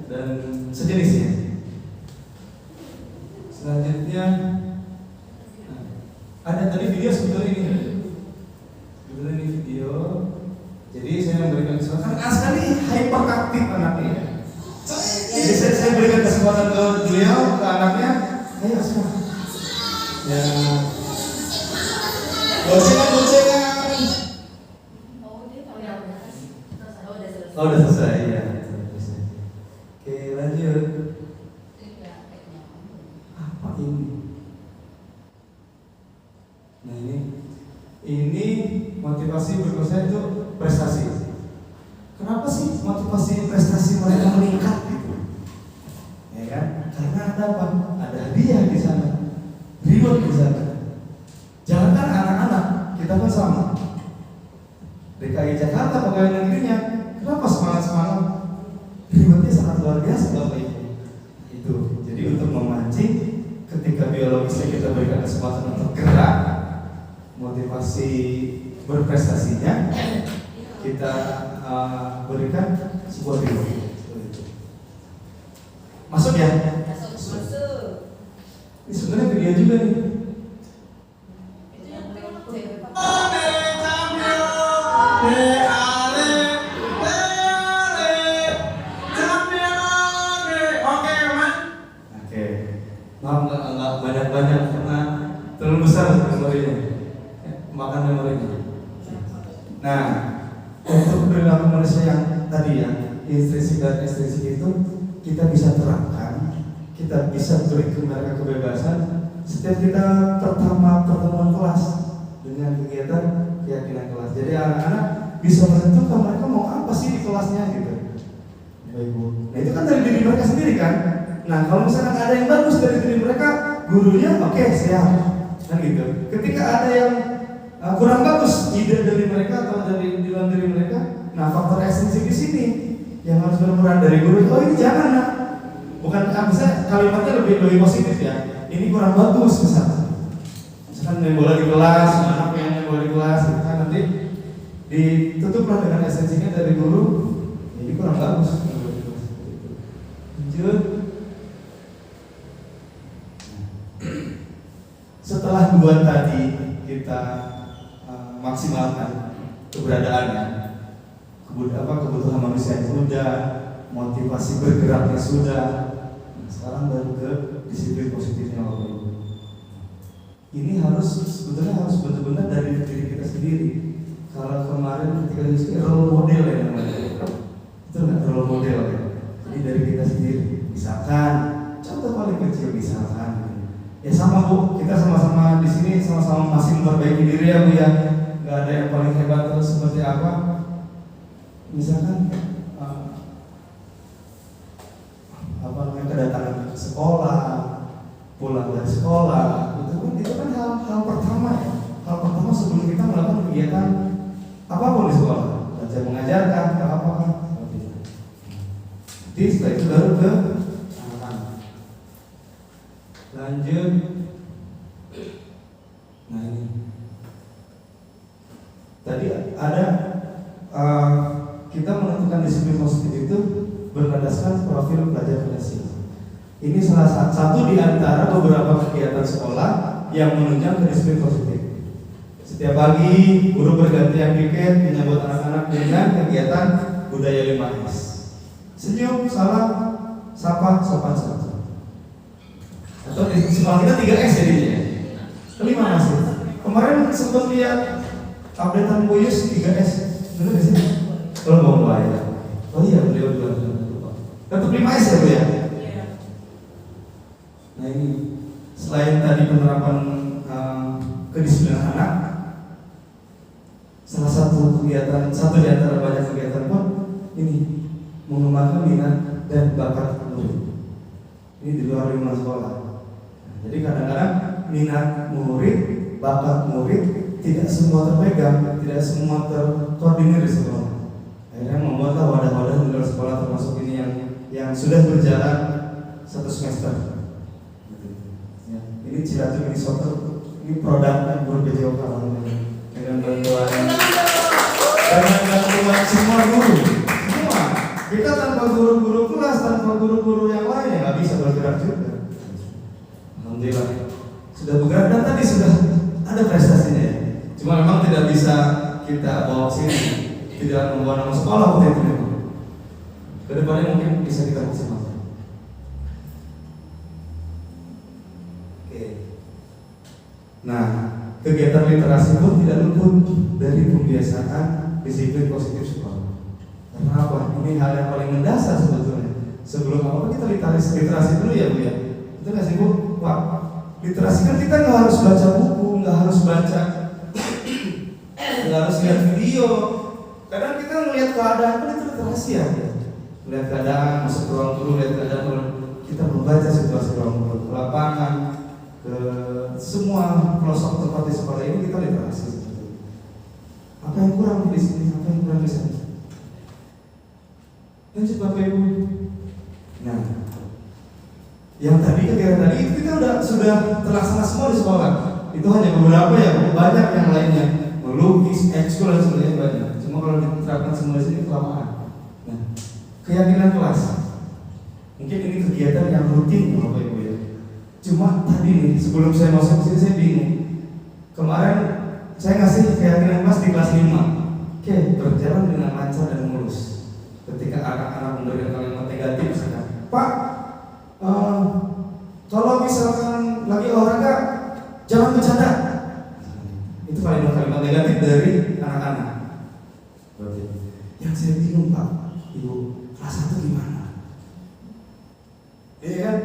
dan sejenisnya. Selanjutnya ada tadi video sebetulnya ini. Sebetulnya ini video. Jadi saya memberikan kesempatan karena sekali hyperaktif anaknya. Jadi saya berikan kesempatan ke beliau, ke anaknya. Ayo semua. Ya. Boncengan. Oh udah selesai ya. Oke lanjut. Apa ini? Nah ini motivasi berproses itu prestasi. Kenapa sih motivasi prestasi mereka meningkat gitu? Ya kan? Karena ada apa? Ada hadiah di sana, reward di sana. Jangan kan anak-anak kita pun sama. DKI Jakarta pegawai negerinya, kenapa semangat? Rewardnya sangat luar biasa Bapak Ibu. Itu. Jadi untuk memancing ketika biologisnya kita berikan kesempatan untuk gerak, motivasi berprestasinya kita berikan sebuah reward. Masuk ya? Masuk. Ini sebenarnya video juga nih. Enggak banyak-banyak karena terlalu besar memorinya. Makan memorinya. Nah, untuk perilaku manusia yang tadi ya, intrinsik dan ekstrinsik itu kita bisa terangkan, kita bisa beri ke mereka kebebasan setiap kita pertemuan kelas dengan kegiatan keyakinan kelas. Jadi anak-anak bisa menentukan mereka mau apa sih di kelasnya gitu. Baik Bu. Nah itu kan dari diri mereka sendiri kan. Nah kalau misalnya ada yang bagus dari diri mereka, gurunya oke, siap kan gitu. Ketika ada yang kurang bagus ide dari mereka atau dari dalam diri mereka, nah faktor ekstrinsik di sini yang harus berperan dari guru. Oh ini jangan nak, bukan misalnya kalimatnya lebih positif ya. Ini kurang bagus misalkan main bola di kelas, anak yang main bola di kelas, kan nanti ditutuplah dengan esensinya dari guru. Ini kurang bagus. Lanjut. Setelah 2 tadi kita maksimalkan keberadaannya, kebutuhan manusia sudah, motivasi bergeraknya sudah. Nah, sekarang baru ke disiplin positifnya Bapak Ibu. Ini sebetulnya harus benar-benar dari diri kita sendiri. Kalau kemarin ketika diskusi role model ya namanya, itu nggak role model ya. Jadi dari kita sendiri. Misalkan contoh paling kecil misalkan. Ya sama Bu, kita sama-sama di sini sama-sama masih memperbaiki diri ya Bu ya. Nggak ada yang paling hebat terus seperti apa. Misalkan kedatangan ke sekolah, pulang dari sekolah, itu kan hal pertama ya. Hal pertama sebelum kita melakukan kegiatan apapun di sekolah, belajar mengajarkan atau apa. Jadi setelah itu baru ke anak-anak. Lanjut. Nah ini tadi ada kita menentukan disiplin positif itu berdasarkan profil pelajar klasik. Ini salah satu di antara beberapa kegiatan sekolah yang menunjang ke disiplin positif. Setiap pagi guru bergantian piket menyambut anak-anak dengan kegiatan budaya 5S. Senyum, salam, sapa, sopan santun. Atau di sekolah kita 3S jadinya. Kelima masih. Kemarin sempat lihat updatean Bu Yus 3S. Benar nggak sih? Kalau mau mulai ya. Oh iya beliau juga lupa. Tetap 5S ya Bu ya. Nah ini selain tadi penerapan kedisiplinan anak, salah satu kegiatan, satu di antara banyak atau lingkungan sekolah. Jadi kadang-kadang minat murid, bakat murid tidak semua terpegang, tidak semua terkoordinir di sekolah. Akhirnya membuatlah wadah-wadah di luar sekolah, termasuk ini yang sudah berjalan 1 semester. Ya, ini Cilacap ini Soter, ini produk guru PJOK dengan bantuan semua guru. Semua. Kita tanpa guru-guru kelas, tanpa guru-guru yang lain ya nggak bisa bergerak juga. Alhamdulillah sudah bergerak dan tadi sudah ada prestasinya ya. Cuma memang tidak bisa kita bawa sini, tidak membawa nama sekolah waktu itu. Kedepannya mungkin bisa kita maksimalkan. Oke. Nah, kegiatan literasi pun tidak luput dari pembiasaan disiplin positif sekolah. Karena apa? Ini hal yang paling mendasar sebetulnya. Sebelum apa kita literasi dulu ya Bu ya. Itu nggak sih Bu? Wah, literasi kan kita nggak harus baca buku, nggak harus baca, nggak harus lihat video. Kadang kita melihat keadaan pun itu literasi ya. Melihat keadaan, masuk ke ruang guru, lihat keadaan, kita membaca situasi ruang guru, ke lapangan, ke semua pelosok tempat di sekolah ini kita literasi. Apa yang kurang di sini? Apa yang kurang di sana? Lanjut Bapak Ibu. Nah, yang tadi kegiatan tadi itu kita sudah terlaksana semua di sekolah. Itu hanya beberapa ya, banyak yang lainnya. Melukis, ekskul dan sebagainya banyak. Cuma kalau diterapkan semua di sini kelamaan. Nah, keyakinan kelas. Mungkin ini kegiatan yang rutin Bapak Ibu ya. Cuma tadi nih sebelum saya masuk ke sini saya bingung. Kemarin saya ngasih keyakinan kelas di kelas 5. Oke, berjalan dengan lancar dan mulus. Ketika anak-anak memberikan kalimat negatif misalkan, Pak, kalau misalkan lagi olahraga jangan bercanda. Itu kalimat negatif dari anak-anak. Yang saya bingung Pak, Ibu, kelas 1 gimana? Iya kan?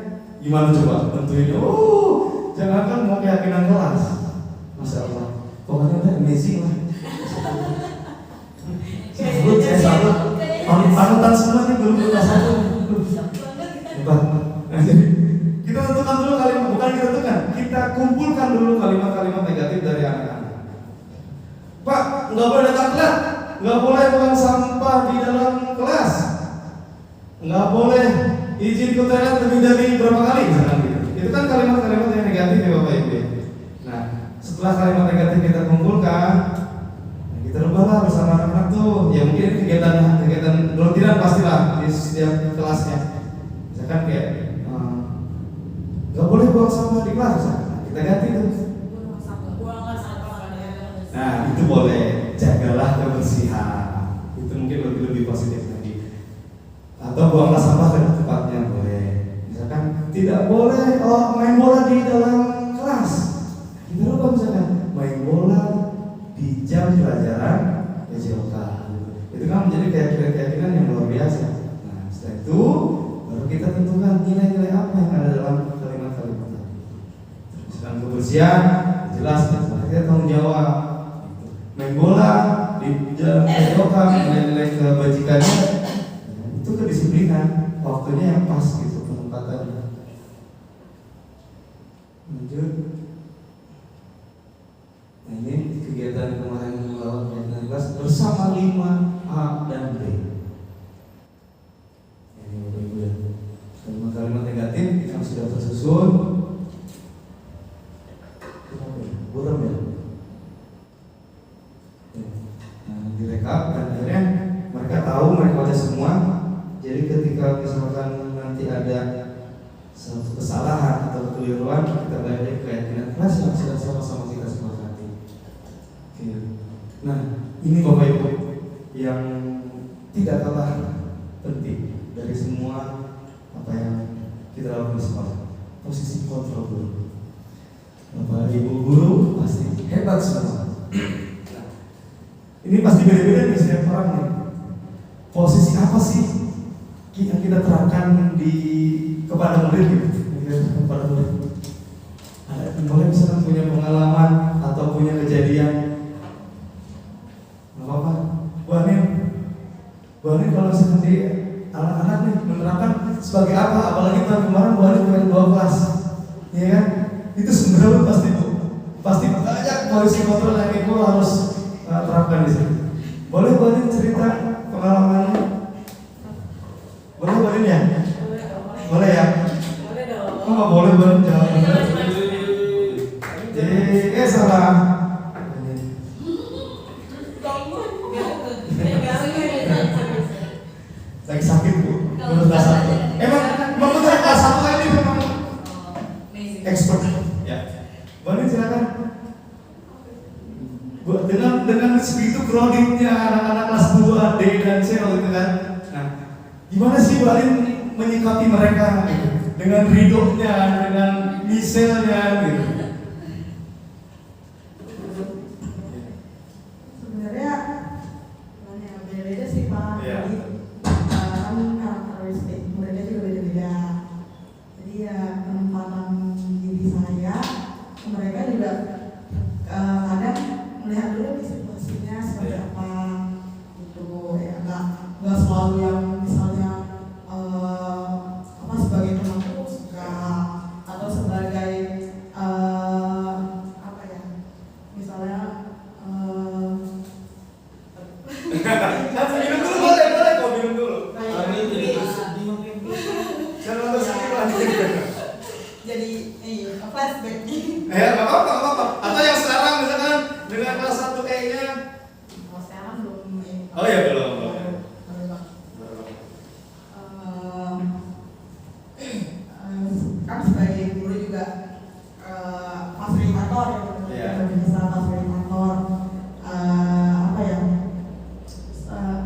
Gimana coba? Tentuin. Oh, jangankan mau keyakinan kelas. Masya Allah. Pokoknya udah amazing lah. Saya salut. Panutan semua nih guru kelas 1. Hebat. Kita tentukan dulu kalimat, bukan kita tentukan. Kita kumpulkan dulu kalimat-kalimat negatif dari anak-anak. Pak, nggak boleh datang telat, nggak boleh buang sampah di dalam kelas, nggak boleh izin ke toilet lebih dari berapa kali misalkan gitu. Itu kan kalimat-kalimat yang negatif ya Bapak Ibu. Nah, setelah kalimat negatif kita kumpulkan, kita rubahlah bersama anak-anak tuh. Ya mungkin kegiatan rutinan pastilah di setiap kelasnya. Misalkan kayak nggak boleh buang sampah di kelas, kita ganti tuh. Nah, itu boleh. Jagalah kebersihan. Itu mungkin lebih positif lagi. Atau buanglah sampah ke tempatnya boleh. Misalkan tidak boleh main bola di dalam kelas. Kita rubah misalkan main bola di jam pelajaran PJOK. Itu kan menjadi keyakinan yang luar biasa. Nah, setelah itu baru kita tentukan nilai-nilai apa yang ada dalam kalimat-kalimat tadi. Misalkan kebersihan, jelas kita tanggung jawab. Main bola di jam PJOK, nilai-nilai kebajikannya itu kedisiplinan, waktunya yang pas gitu penempatannya. Lanjut. Nah, ini kegiatan kemarin melawan kegiatan kelas bersama 5A dan B. Ini Bapak Ibu ya. Kalimat-kalimat negatif yang sudah tersusun. Buram ya. Nah, direkap dan akhirnya mereka tahu, mereka baca semua. Jadi ketika misalkan nanti ada satu kesalahan atau kekeliruan, kita balik ke keyakinan kelas yang sudah sama-sama kita sepakati. Nah, ini Bapak Ibu yang tidak kalah penting dari semua apa yang kita lakukan di sekolah. Posisi kontrol guru. Bapak Ibu guru pasti hebat semua. Ini pasti beda-beda di setiap orang nih. Posisi apa sih yang kita terapkan kepada murid gitu? Kepada murid. Ada yang boleh misalkan punya pengalaman atau punya kejadian. Nggak apa-apa. Bu Anin kalau misalkan anak-anak nih menerapkan sebagai apa, apalagi tahun kemarin Bu Alin pengen 2 kelas, ya kan? Itu sebenarnya pasti banyak polisi kontrol yang Ibu harus terapkan di sini. Boleh Bu Alin cerita pengalamannya? Boleh Bu Alin ya? Boleh ya? Oh, nggak boleh Bu Alin jawab. Salah. Lagi sakit Bu, menurut kelas 1. Emang betul kelas 1 ini memang expert. Ya. Boleh silakan. Bu, dengan segitu kreditnya anak-anak kelas 2 D dan C gitu kan. Nah, gimana sih Bu Alin menyikapi mereka gitu? Dengan ridhonya, dengan miselnya gitu. Sebenarnya yang beda-beda sih Pak. Iya. Jadi kan karakteristik mereka juga beda-beda. Jadi ya penempatan diri saya, mereka juga kadang melihat dulu di situasinya seperti apa gitu ya, nggak selalu yang misalnya sebagai teman terus atau sebagai apa ya, misalnya Minum dulu boleh kok minum dulu. Jangan terus jadi flashback nih. Ya nggak apa-apa. Atau yang sekarang misalkan dengan kelas 1 E-nya. Kalau sekarang belum ini. Oh ya belum. Kan sebagai guru juga fasilitator ya, bisa fasilitator apa ya,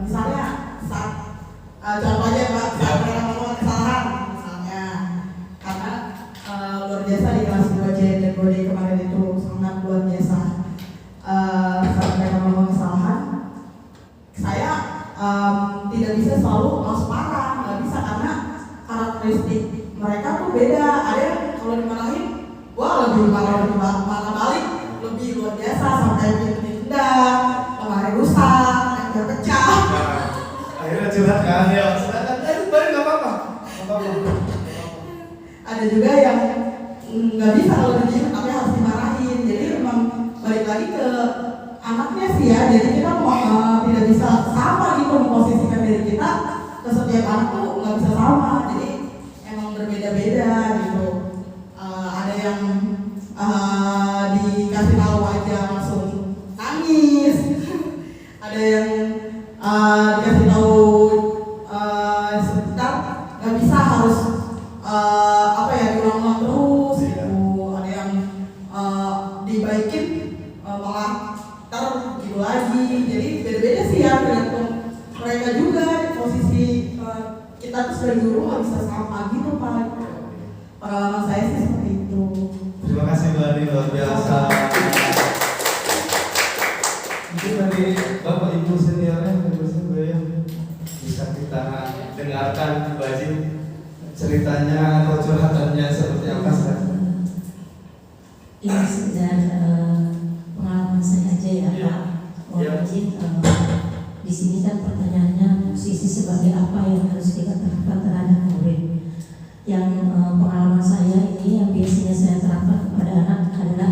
misalnya saat contohnya Pak, saat mereka melakukan kesalahan misalnya, karena luar biasa di kelas 2C dan 2D kemarin itu sangat luar biasa. Saat mereka melakukan kesalahan, saya tidak bisa selalu langsung marah, nggak bisa, karena karakteristik mereka tuh beda. Ada yang kalau dimarahin, wah lebih marah balik, lebih luar biasa, sampai ditendang, lemari rusak, ember pecah. Akhirnya curhat kan ya. Silakan. Itu balik nggak apa-apa. Ada juga yang nggak bisa kalau diem tapi harus dimarahin. Jadi memang balik lagi ke anaknya sih ya. Jadi kita tidak bisa sama gitu memposisikan diri kita ke setiap anak tuh nggak bisa sama. Jadi emang berbeda-beda gitu. Ada yang dikasih tahu aja langsung nangis. Ada yang dikasih tahu sebentar nggak bisa, harus diulang-ulang terus gitu. Ada yang dibaikin malah gitu lagi. Jadi beda-beda sih ya, tergantung mereka juga. Posisi kita tuh sebagai guru nggak bisa sama gitu Pak. Pengalaman saya sih seperti itu. Terima kasih Mbak Adi, luar biasa. Mungkin dari Bapak Ibu seniornya bisa kita dengarkan Mbak Adi ceritanya atau curhatannya seperti apa sekarang? Ini sekedar pengalaman saya aja ya Pak. Mungkin di sini kan pertanyaannya posisi sebagai apa yang harus kita terapkan terhadap murid. Yang pengalaman saya ini yang biasanya saya terapkan kepada anak adalah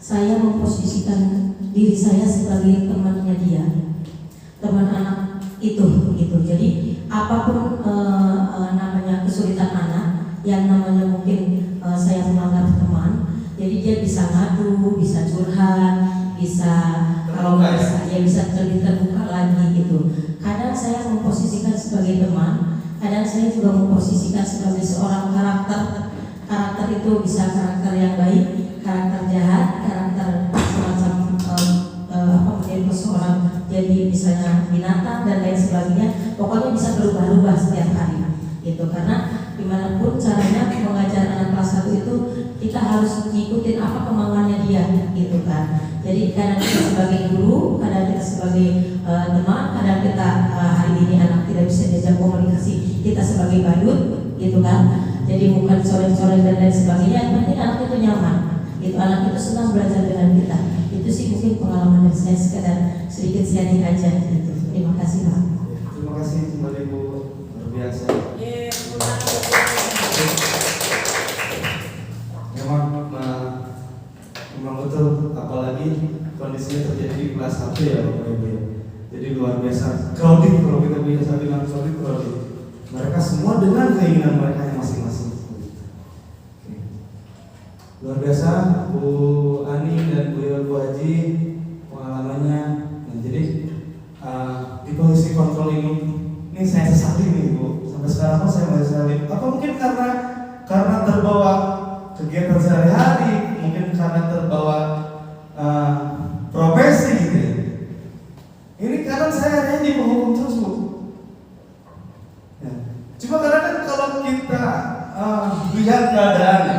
saya memposisikan diri saya sebagai temannya dia, teman anak itu gitu. Jadi apapun namanya kesulitan anak, yang namanya mungkin saya menganggap teman, jadi dia bisa ngadu, bisa curhat, bisa kalau nggak bisa ya bisa lebih terbuka lagi gitu. Kadang saya memposisikan sebagai teman, kadang saya juga memposisikan sebagai seorang karakter. Karakter itu bisa karakter yang baik, karakter jahat, karakter semacam menjadi seorang jadi misalnya binatang dan lain sebagainya. Pokoknya bisa berubah-ubah setiap hari gitu. Karena dimanapun caranya mengajar anak kelas 1 itu kita harus ngikutin apa kemauannya dia gitu kan. Jadi kadang kita sebagai guru, kadang kita sebagai teman, kadang kita hari ini anak tidak bisa diajak komunikasi, kita sebagai badut gitu kan. Jadi bukan coret-coret dan lain sebagainya. Yang penting anak itu nyaman gitu, anak itu senang belajar dengan kita. Itu sih mungkin pengalaman dari saya, sekedar sedikit sharing aja gitu. Terima kasih Pak. Terima kasih kembali Bu, luar biasa. Memang betul, apalagi kondisinya terjadi di kelas 1 ya Bapak Ibu ya. Jadi luar biasa crowded, kalau kita biasa bilang crowded. Mereka semua dengan keinginan mereka yang masing-masing. Oke. Luar biasa Bu Ani dan Bu Haji pengalamannya. Nah, jadi di posisi kontrol ini saya sesali nih Bu. Sampai sekarang pun saya masih sesali. Apa mungkin karena terbawa kegiatan sehari-hari, mungkin karena terbawa profesi gitu ya. Ini kadang saya hanya di penghukum terus Bu. Ya. Cuma kadang kan kalau kita lihat keadaannya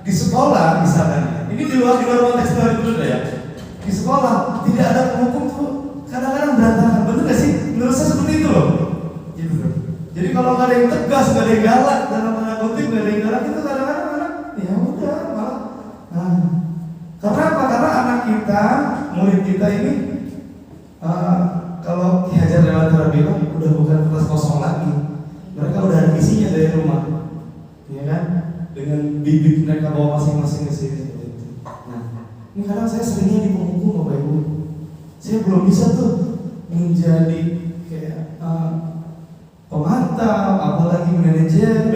di sekolah misalnya, ini di luar konteks dulu ya. Di sekolah tidak ada penghukum tuh kadang-kadang berantakan, betul nggak sih? Menurut saya seperti itu loh. Gitu. Jadi kalau nggak ada yang tegas, nggak ada yang galak, dalam tanda kutip nggak ada yang galak, itu kadang-kadang ya udah malah. Karena apa? Karena anak kita, murid kita ini kalau diajar lewat bilang udah bukan kelas kosong lagi. Mereka udah ada isinya dari rumah, ya kan? Dengan bibit mereka bawa masing-masing ke sini seperti itu. Nah, ini kadang saya seringnya di penghukum Bapak Ibu. Saya belum bisa tuh menjadi kayak pemantau, apalagi manajerial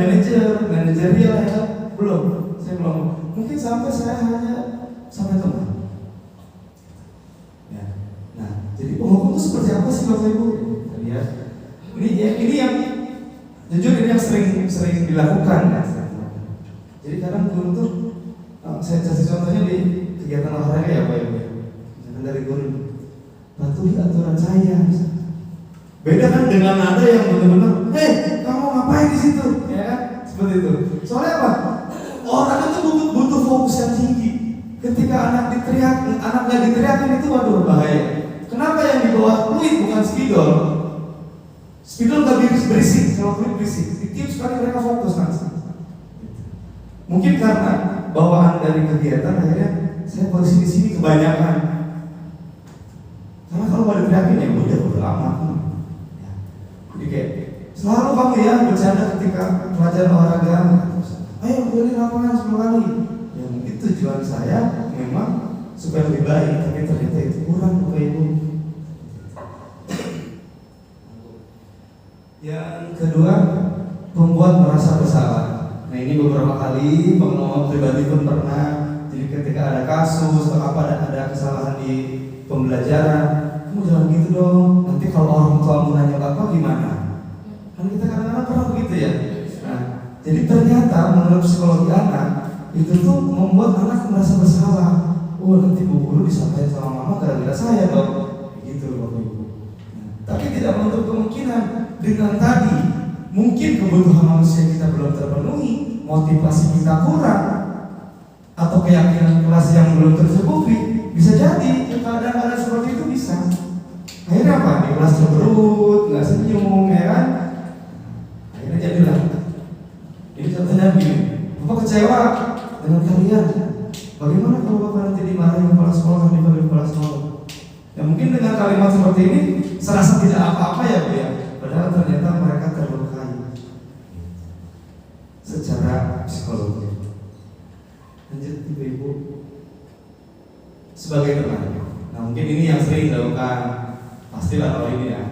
ya kan? Belum. Saya belum. Mungkin sampai saya hanya sampai teman. Ya. Nah, jadi penghukum itu seperti apa sih Bapak Ibu? Lihat. Ini yang jujur ini yang sering dilakukan ya. Jadi kadang guru tuh saya kasih contohnya di kegiatan olahraga ya Bapak Ibu. Misalkan dari guru, patuhi aturan saya. Beda kan dengan nada yang benar-benar, kamu ngapain di situ? Ya kan? Seperti itu. Soalnya apa? Orang itu butuh fokus yang tinggi. Ketika anak nggak diteriakin itu waduh bahaya. Kenapa yang di bawah fluid bukan spidol? Spidol nggak berisik, kalau fluid berisik. Itu sekali mereka fokus langsung. Mungkin karena bawaan dari kegiatan akhirnya saya posisi di sini kebanyakan. Karena kalau mau diteriakin ya udah amat. Jadi kayak selalu kamu ya bercanda ketika pelajaran olahraga. Ayo beli lapangan 10 kali. Ya mungkin tujuan saya memang supaya lebih baik, tapi ternyata itu kurang Bapak Ibu. Yang kedua, membuat merasa bersalah. Nah ini beberapa kali pengalaman pribadi pun pernah. Jadi ketika ada kasus atau ada kesalahan di pembelajaran, kamu jangan gitu dong. Nanti kalau orang tua mau nanya apa gimana? Kan kita kadang-kadang pernah begitu ya. Nah, jadi ternyata menurut psikologi anak itu tuh membuat anak merasa bersalah. Oh nanti bu guru disampaikan sama mama gara-gara saya dong. Gitu Bapak Ibu. Tapi tidak menutup kemungkinan dengan tadi mungkin kebutuhan manusia kita belum terpenuhi, motivasi kita kurang, atau keyakinan kelas yang belum tercukupi. Bisa jadi kadang-kadang seperti itu bisa. Akhirnya apa? Di kelas cemberut, nggak senyum, ya kan? Akhirnya jadilah. Ini contohnya begini. Bapak kecewa dengan kalian. Bagaimana kalau Bapak nanti dimarahin kepala sekolah, dipanggil kepala sekolah? Ya mungkin dengan kalimat seperti ini serasa tidak apa-apa ya Bu ya. Padahal ternyata mereka terlukai secara psikologi. Lanjut Ibu-ibu. Sebagai teman. Nah mungkin ini yang sering dilakukan. Pastilah kalau ini ya.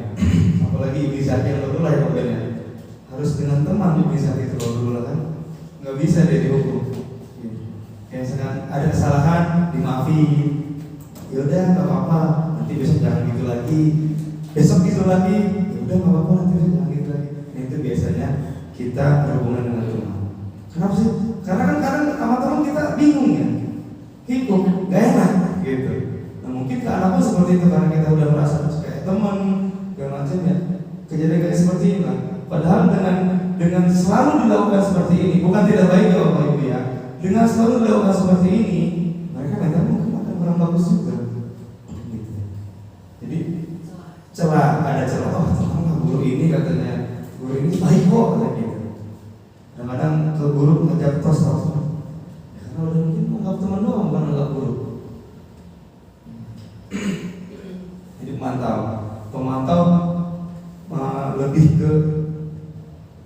Apalagi inisiatif yang dulu lah ya Bapak ya. Harus dengan teman inisiatif itu dulu lah kan. Nggak bisa dia dihukum. Kayak misalkan ada kesalahan dimaafin. Ya udah nggak apa-apa. Nanti besok jangan gitu lagi. Besok gitu lagi. Ya udah nggak apa-apa nanti besok jangan gitu lagi. Nah itu biasanya kita berhubungan dengan teman. Kenapa sih? Karena kan kadang sama teman kita bingung ya. Hidup gak enak gitu. Nah mungkin ke anak pun seperti itu karena kita udah merasa kayak teman gak macam ya. Kejadian kayak seperti ini lah. Padahal dengan selalu dilakukan seperti ini bukan tidak baik ya Bapak Ibu ya. Dengan selalu dilakukan seperti ini mereka mental mungkin akan kurang bagus juga. Gitu. Jadi ada celah guru ini katanya guru ini baik kok katanya gitu. Kadang-kadang ke guru ngajak tos karena udah mungkin menganggap teman doang bukan menganggap guru. Jadi pemantau lebih ke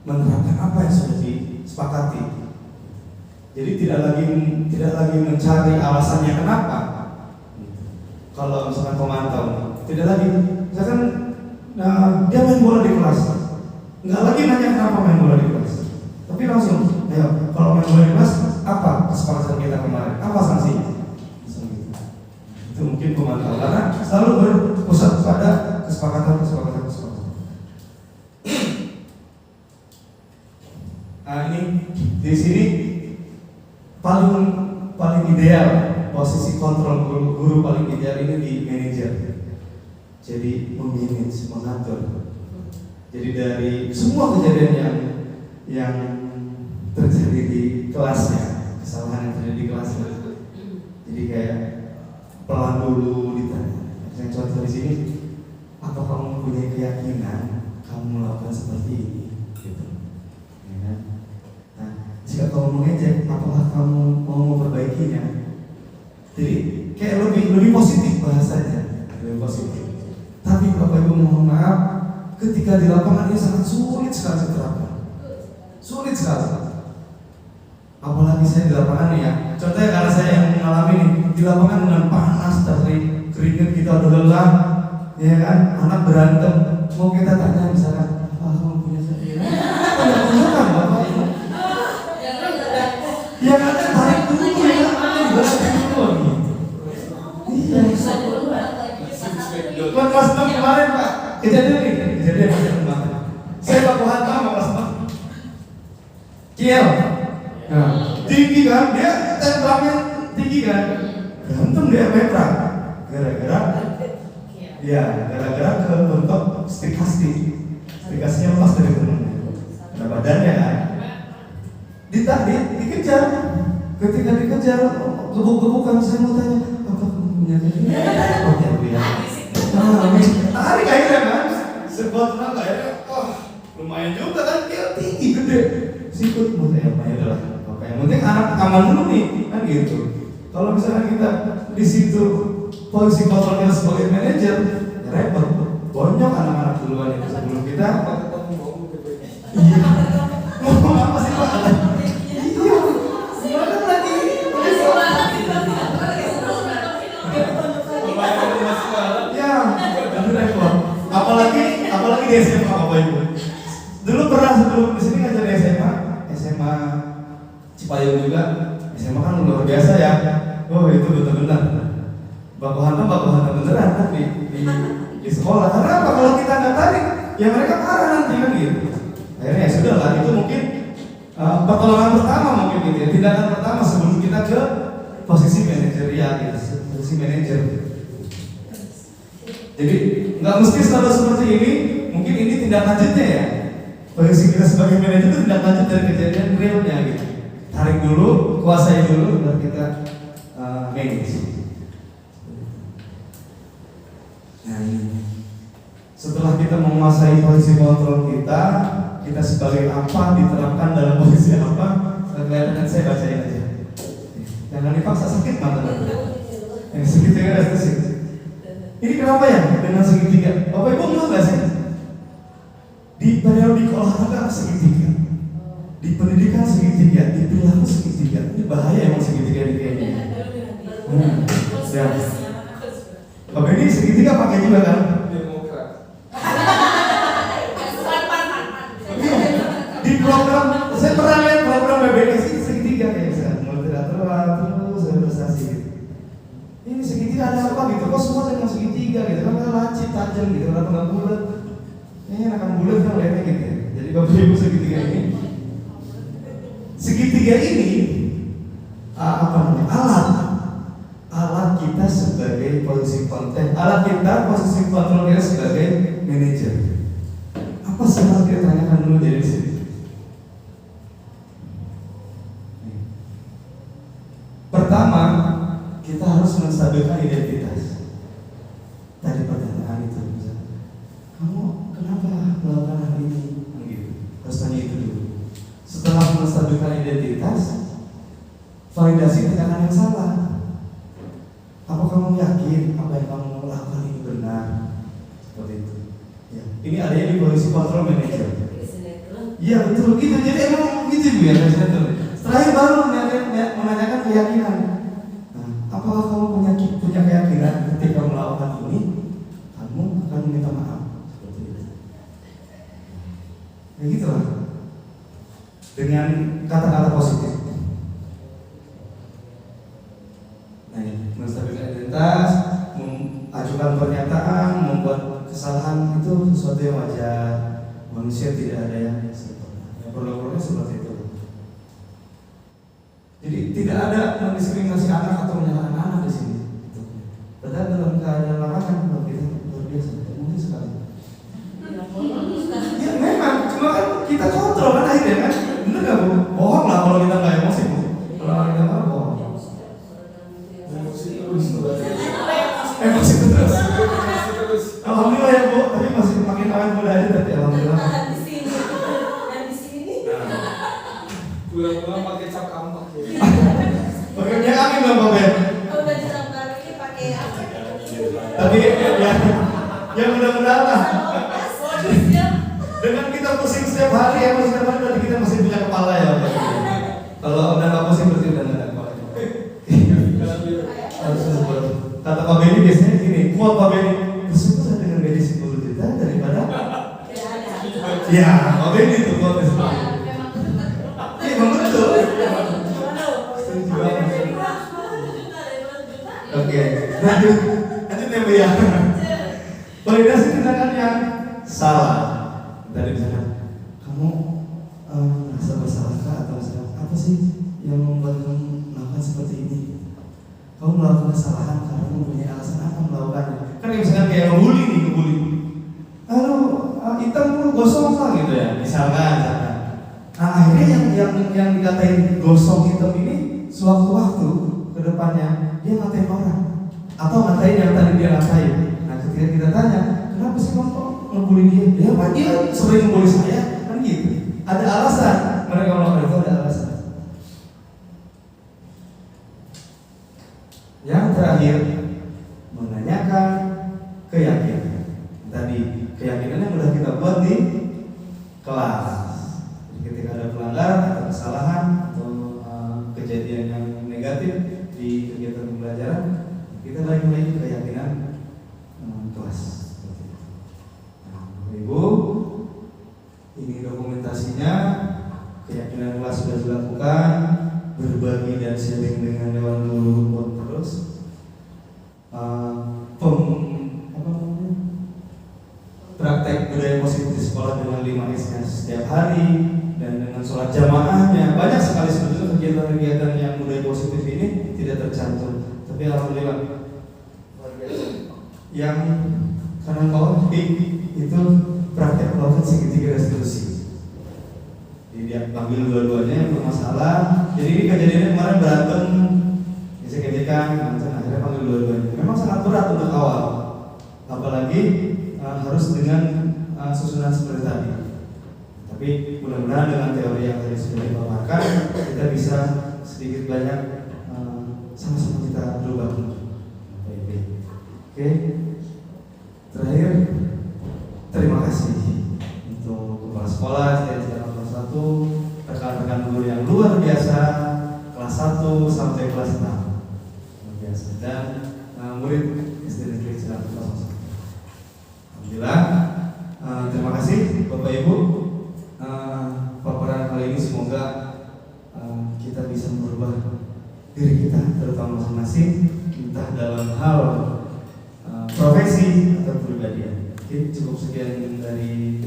menerapkan apa yang sudah disepakati. Jadi tidak lagi mencari alasannya kenapa. Kalau misalkan pemantau, tidak lagi, misalkan dia main bola di kelas, nggak lagi nanya kenapa main bola di kelas, tapi langsung, ayo kalau main bola di kelas, apa kesepakatan kita kemarin, apa sanksinya? Itu mungkin pemantau, karena selalu berpusat pada kesepakatan. Nah ini di sini paling ideal posisi kontrol guru paling ideal ini di manajer. Jadi memanage, mengatur. Jadi dari semua kejadian yang terjadi di kelasnya, kesalahan yang terjadi di kelasnya. Jadi kayak pelan dulu ditanya. Saya contoh di sini, apa kamu punya keyakinan kamu melakukan seperti ini? Gitu. Ya kan? Nah, jika kamu mengejek, apakah kamu mau memperbaikinya? Jadi kayak lebih positif bahasanya, lebih positif. Tapi Bapak Ibu mohon maaf, ketika di lapangan ini sangat sulit sekali diterapkan. Sulit sekali. Apalagi saya di lapangan ya. Contohnya karena saya yang mengalami ini di lapangan dengan panas, terik, keringat kita udah lelah, ya kan? Anak berantem, mau kita tanya misalkan, apa kamu punya saya? Apa yang kan Bapak Ibu? Yang ada tarik dulu ya, ada dibahas dulu gitu. Iya. Kelas 6 kemarin Pak, kejadian kemarin. Saya baku hantam sama kelas 6. Kiel. Nah, tinggi kan, dia temperamen tinggi kan. Berantem dia perang. Gara-gara kebentuk stikasti. Stikasinya lepas dari temennya. Nah badannya kan. Dikejar. Ketika dikejar, gebuk-gebukan saya mau tanya, apa kamu punya oh ya. Tarik akhirnya kan, sebuah tenaga akhirnya, lumayan juga kan, dia tinggi, gede. Sikut, ya udahlah. Oke, yang penting anak aman dulu nih, kan gitu. Kalau misalnya kita di situ posisi kontrolnya sebagai manajer, ya repot, bonyok anak-anak duluan itu sebelum kita. Iya. Ngomong apa sih Pak? Iya. Gimana lagi? Ya, repot. Apalagi di SMA Bapak Ibu. Dulu pernah sebelum di sini ngajar di SMA Cipayung juga. SMA kan luar biasa ya. Oh itu betul-betul baku hantam beneran kan di sekolah. Karena apa? Kalau kita nggak tarik, ya mereka marah nanti kan gitu. Akhirnya ya sudah lah, itu mungkin pertolongan pertama mungkin gitu ya. Tindakan pertama sebelum kita ke posisi manajerial gitu, posisi manajer. Jadi nggak mesti selalu seperti ini. Mungkin ini tindak lanjutnya ya. Posisi kita sebagai manajer itu tindak lanjut dari kejadian realnya gitu. Tarik dulu, kuasai dulu, baru kita manage. Nah ini. Setelah kita menguasai posisi kontrol kita sebagai apa, diterapkan dalam posisi apa, kelihatan saya bacain aja. Jangan dipaksa, sakit mata. Segitiga estetik. Ini kenapa ya dengan segitiga? Bapak Ibu mau nggak sih? Di periodik olahraga segitiga, di pendidikan segitiga, di perilaku segitiga. Ini bahaya emang segitiga ini kayaknya. Ya. Bapak ini segitiga pakai juga kan? Di program, saya pernah lihat program BBS ini segitiga kayak misalnya multilateral terus prestasi gitu. Ini segitiga ada apa gitu? Kok semua dengan segitiga gitu? Kan lancip tajam gitu, kenapa nggak bulat? Ini akan bulat kan lihatnya gitu. Jadi Bapak Ibu segitiga ini apa namanya? Alat kita sebagai posisi konten, alat kita posisi kontrol kita sebagai manajer. Apa sih yang kita tanyakan dulu dari sini? Pertama, kita harus menstabilkan identitas. Tadi pertanyaan itu, misalnya, kamu kenapa melakukan hal ini? Gitu. Harus tanya itu dulu. Setelah menstabilkan identitas, validasi tindakan yang salah. Apa kamu yakin apa yang kamu lakukan ini benar? Seperti itu. Ya. Ini adanya di posisi kontrol manager. Iya betul gitu. Jadi emang gitu Bu ya presenter. Terakhir baru menanyakan keyakinan. Nah, apakah kamu punya keyakinan ketika melakukan ini kamu akan meminta maaf seperti itu. Ya gitu lah. Dengan kata-kata positif. Nah, menstabilkan identitas, mengajukan pernyataan, membuat kesalahan itu sesuatu yang wajar. Manusia tidak ada yang sempurna. Yang perlu-perlunya seperti itu. Jadi tidak ada mendiskriminasi anak atau menyalahkan anak di sini. Padahal dalam keadaan larangan kalau kita luar biasa, mungkin sekali. Ya memang, cuma kan kita kontrol kan akhirnya kan. Bener gak Bu? Bohong lah kalau kita nggak emosi Bu. Kalau kita nggak bohong. Emosi terus. Alhamdulillah ya Bu, tapi masih makin awet muda aja tapi alhamdulillah. Di sini, dan di sini. Pulang-pulang pakai cap kampak ya. Pakai minyak angin dong Pak Ben. Kalau baju lambar ini pakai apa? Tapi ya mudah-mudahan lah. Dengan kita pusing setiap hari ya, setiap hari berarti kita masih punya kepala ya Pak. Kalau udah nggak pusing berarti udah nggak ada kepala. Kata Pak Benny biasanya gini, kuat Pak Benny, bersyukur dengan gaji 10 juta daripada ya, Pak Benny itu kuat besar. Iya betul. Setuju banget. Oke, lanjut ya Bu ya. Validasi tindakan yang salah. Tadi misalkan kamu merasa bersalahkah atau misalkan apa sih yang membuat kamu melakukan seperti ini? Kamu melakukan kesalahan karena mempunyai alasan apa melakukannya? Kan misalkan kayak ngebully nih, ngebully. Hitam tuh gosong lah gitu ya, misalkan. Nah akhirnya yang dikatain gosong hitam ini sewaktu-waktu ke depannya dia ngatain orang atau ngatain yang tadi dia ngatain. Nah ketika kita tanya, kenapa sih kamu kok ngebully dia? Ya Pak, dia sering ngebully saya, kan gitu. Ada alasan, mereka melakukan itu ada alasan. Yang terakhir, menanyakan keyakinan. Tadi keyakinan yang udah kita buat di kelas. Jadi ketika ada pelanggaran atau kesalahan atau kejadian yang negatif di kegiatan pembelajaran, kita balik lagi ke keyakinan kelas. Nah, Ibu, ini dokumentasinya. Keyakinan kelas sudah dilakukan, berbagi dan sharing dengan Dewan Guru pun terus. Praktek budaya positif di sekolah dengan 5S-nya setiap hari dan dengan sholat jamaahnya. Banyak sekali sebetulnya kegiatan-kegiatan yang budaya positif ini tidak tercantum. Tapi alhamdulillah yang kanan bawah itu praktek melakukan segitiga restitusi. Jadi dia panggil dua-duanya bermasalah. Jadi ini kejadiannya kemarin berantem, gesek-gesekan, akhirnya panggil dua-duanya. Memang sangat berat untuk awal, apalagi harus dengan susunan seperti tadi. Tapi mudah-mudahan dengan teori yang tadi sudah dipaparkan, kita bisa sedikit banyak sama-sama kita berubah. Oke. Terakhir, terima kasih untuk kepala sekolah sejak kelas 1, rekan-rekan guru yang luar biasa, kelas 1 sampai kelas 6 luar biasa, dan murid SD Negeri Cilaku kelas 1. Alhamdulillah, terima kasih Bapak Ibu. Paparan kali ini semoga kita bisa merubah diri kita, terutama masing-masing, entah dalam hal profesi atau pribadi. Oke, cukup sekian dari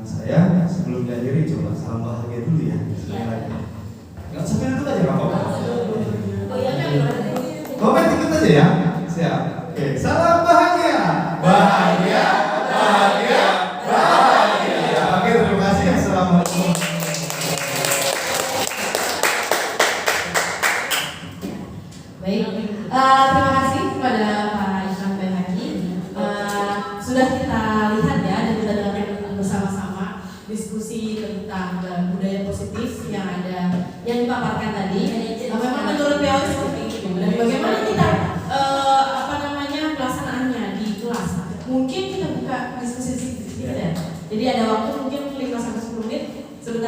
saya. Sebelum diakhiri, coba salam bahagia dulu ya. Nggak sampai dulu aja nggak apa-apa. Komen ikut aja ya. Siap. Oke, salam bahagia. Bahagia, bahagia, bahagia. Oke, terima kasih. Assalamualaikum. Baik, terima kasih kepada Pak Islam Benhaki. Sudah kita lihat ya dan kita dengarkan bersama-sama diskusi tentang budaya positif yang ada yang dipaparkan tadi. Memang menurut PO seperti itu. Dan bagaimana kita pelaksanaannya di kelas? Mungkin kita buka diskusi sedikit ya. Jadi ada waktu mungkin 5-10 menit. Sebentar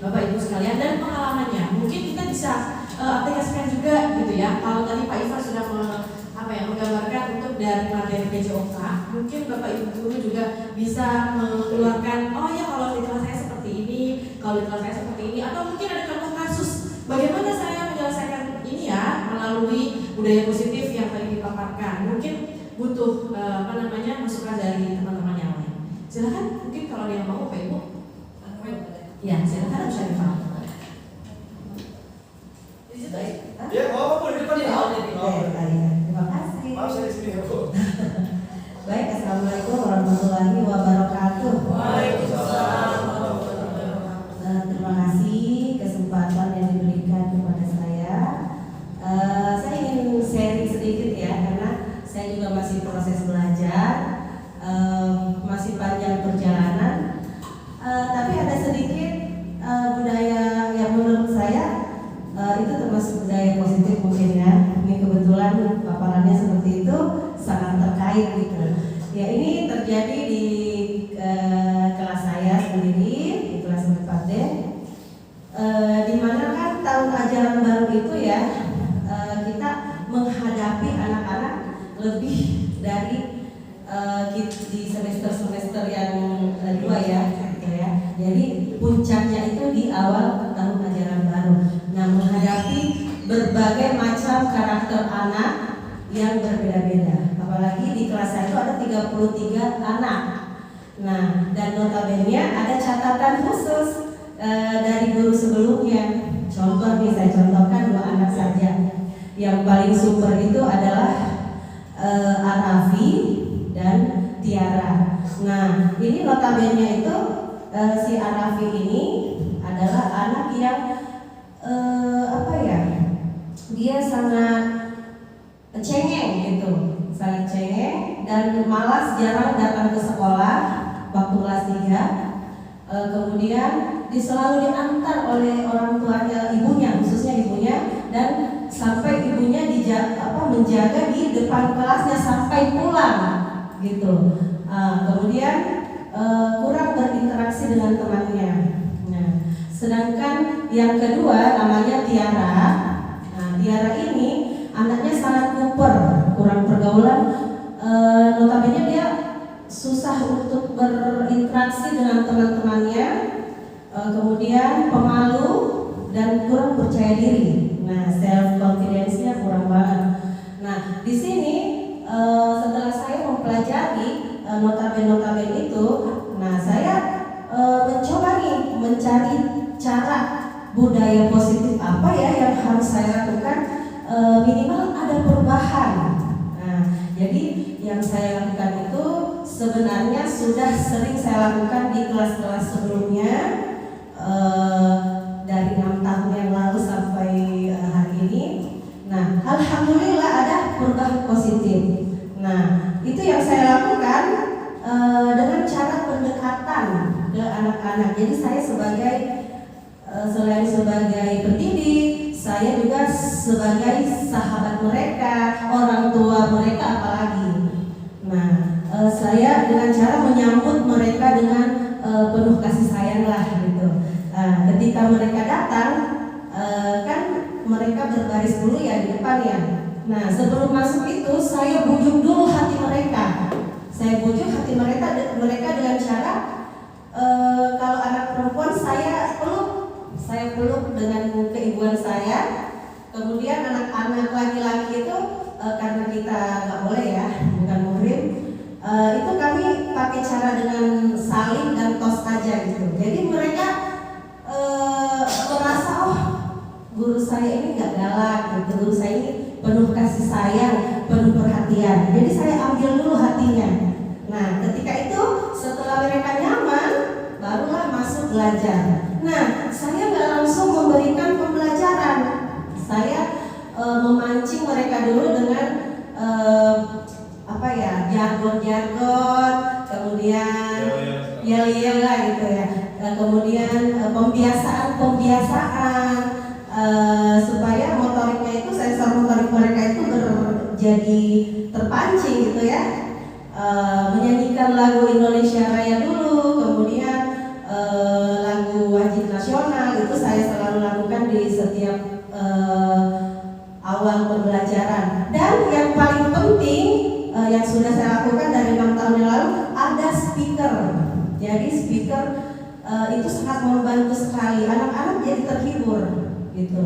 Bapak Ibu sekalian dan pengalamannya. Mungkin kita bisa aplikasikan juga gitu ya. Kalau tadi Pak Ivan sudah menggambarkan untuk dari materi PJOK, mungkin Bapak Ibu guru juga bisa mengeluarkan, oh ya kalau di kelas saya seperti ini, kalau di kelas saya seperti ini, atau mungkin ada contoh kasus bagaimana saya menyelesaikan ini ya melalui budaya positif yang tadi dipaparkan. Mungkin butuh masukan dari teman-teman yang lain. Silakan, mungkin kalau ada yang mau Pak Ibu. Ya, silakan bisa Syarifah. Ya, mau di depan ya. Terima kasih. Maaf saya di sini ya, Bu. Baik, assalamualaikum warahmatullahi wabarakatuh. Waalaikumsalam. Terima kasih kesempatan yang diberikan kepada saya. Saya ingin sharing sedikit ya, karena saya juga masih proses belajar, masih panjang perjalanan. Tapi ada sedikit budaya yang menurut saya itu termasuk budaya positif mungkin ya. Ini kebetulan paparannya seperti itu, sangat terkait gitu. Ya, ini terjadi di kelas saya sendiri, di kelas 4D, di mana kan tahun ajaran baru itu ya, kita menghadapi anak-anak lebih dari di semester-semester yang kedua ya, gitu ya. Jadi puncaknya itu di awal tahun ajaran baru. Nah, menghadapi berbagai macam karakter anak yang berbeda-beda. Apalagi di kelas saya itu ada 33 anak. Nah, dan notabene ada catatan khusus dari guru sebelumnya. Contoh nih, saya contohkan 2 anak saja. Yang paling super itu adalah Arafi dan Tiara. Nah, ini notabene itu si Arafi ini adalah anak yang dia sangat cengeng gitu, sangat cengeng dan malas, jarang datang ke sekolah waktu kelas 3. Kemudian selalu diantar oleh orang tuanya, ibunya, khususnya ibunya, dan sampai ibunya menjaga di depan kelasnya sampai pulang gitu. Kemudian kurang berinteraksi dengan temannya. Nah, sedangkan yang kedua namanya Tiara. Nah, Tiara ini anaknya sangat kuper, kurang pergaulan. Notabene dia susah untuk berinteraksi dengan teman-temannya, kemudian pemalu dan kurang percaya diri. Nah, self confidence-nya kurang banget. Nah, di sini setelah saya mempelajari notabene itu, nah saya mencoba nih mencari cara budaya positif apa ya yang harus saya lakukan, minimal ada perubahan. Nah, jadi yang saya lakukan itu sebenarnya sudah sering saya lakukan di kelas-kelas sebelumnya, dari 6 tahun yang lalu sampai hari ini. Nah, alhamdulillah ada perubahan positif. Nah, itu yang saya lakukan dengan cara pendekatan ke anak-anak. Jadi saya selain sebagai pendidik, saya juga sebagai sahabat mereka, orang tua mereka apalagi. Nah, saya dengan cara menyambut mereka dengan penuh kasih sayang lah gitu. Ketika mereka datang, kan mereka berbaris dulu ya di depan ya. Nah, sebelum masuk itu saya bujuk dulu hati mereka. Saya bujuk hati mereka dengan cara kalau anak perempuan saya peluk dengan keibuan saya. Kemudian anak-anak laki-laki itu karena kita nggak boleh ya, bukan muhrim, itu kami pakai cara dengan salim dan tos aja gitu. Jadi mereka merasa guru saya ini nggak galak gitu, guru saya ini penuh kasih sayang, penuh perhatian. Jadi saya ambil dulu hatinya. Nah, ketika itu setelah mereka nyaman, barulah masuk belajar. Nah, saya nggak langsung memberikan pembelajaran. Saya memancing mereka dulu dengan jargon-jargon, kemudian yel-yel lah gitu ya. Kemudian pembiasaan supaya motoriknya itu, sensor motorik mereka itu jadi terpancing gitu ya. Menyanyikan lagu Indonesia Raya dulu, kemudian lagu wajib nasional Jadi speaker itu sangat membantu sekali, anak-anak jadi terhibur gitu.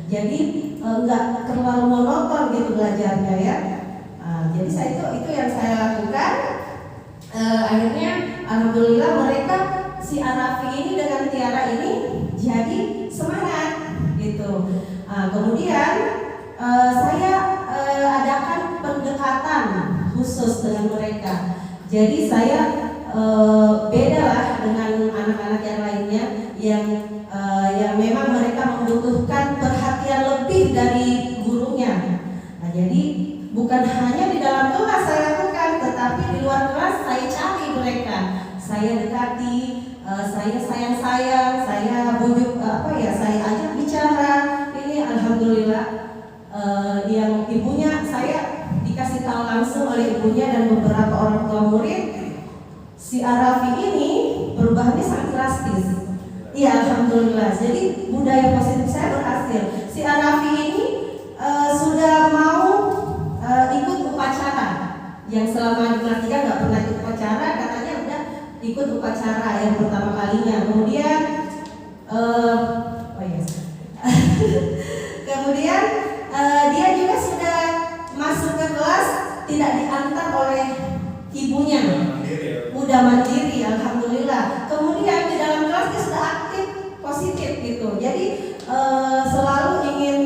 Jadi nggak terlalu monoton gitu belajarnya ya. Jadi itu yang saya lakukan. Akhirnya alhamdulillah mereka si Arafi ini dengan Tiara ini jadi semangat gitu. Kemudian saya adakan pendekatan khusus dengan mereka. Jadi saya beda lah dengan anak-anak yang lainnya yang memang mereka membutuhkan perhatian lebih dari gurunya. Nah, jadi bukan hanya di dalam kelas saya lakukan, tetapi di luar kelas saya cari mereka, saya dekati, saya sayang, saya bujuk saya ajak bicara. Ini alhamdulillah yang ibunya saya dikasih tahu langsung oleh ibunya dan beberapa orang tua murid, si Arafi ini perubahannya sangat drastis. Iya alhamdulillah. Jadi budaya positif saya berhasil. Si Arafi ini sudah mau ikut upacara. Yang selama di kelas 3 nggak pernah ikut upacara, katanya udah ikut upacara yang pertama kalinya. Kemudian kemudian dia juga sudah masuk ke kelas tidak diantar oleh ibunya, udah mandiri alhamdulillah. Kemudian di dalam kelas dia sudah aktif positif gitu. Jadi selalu ingin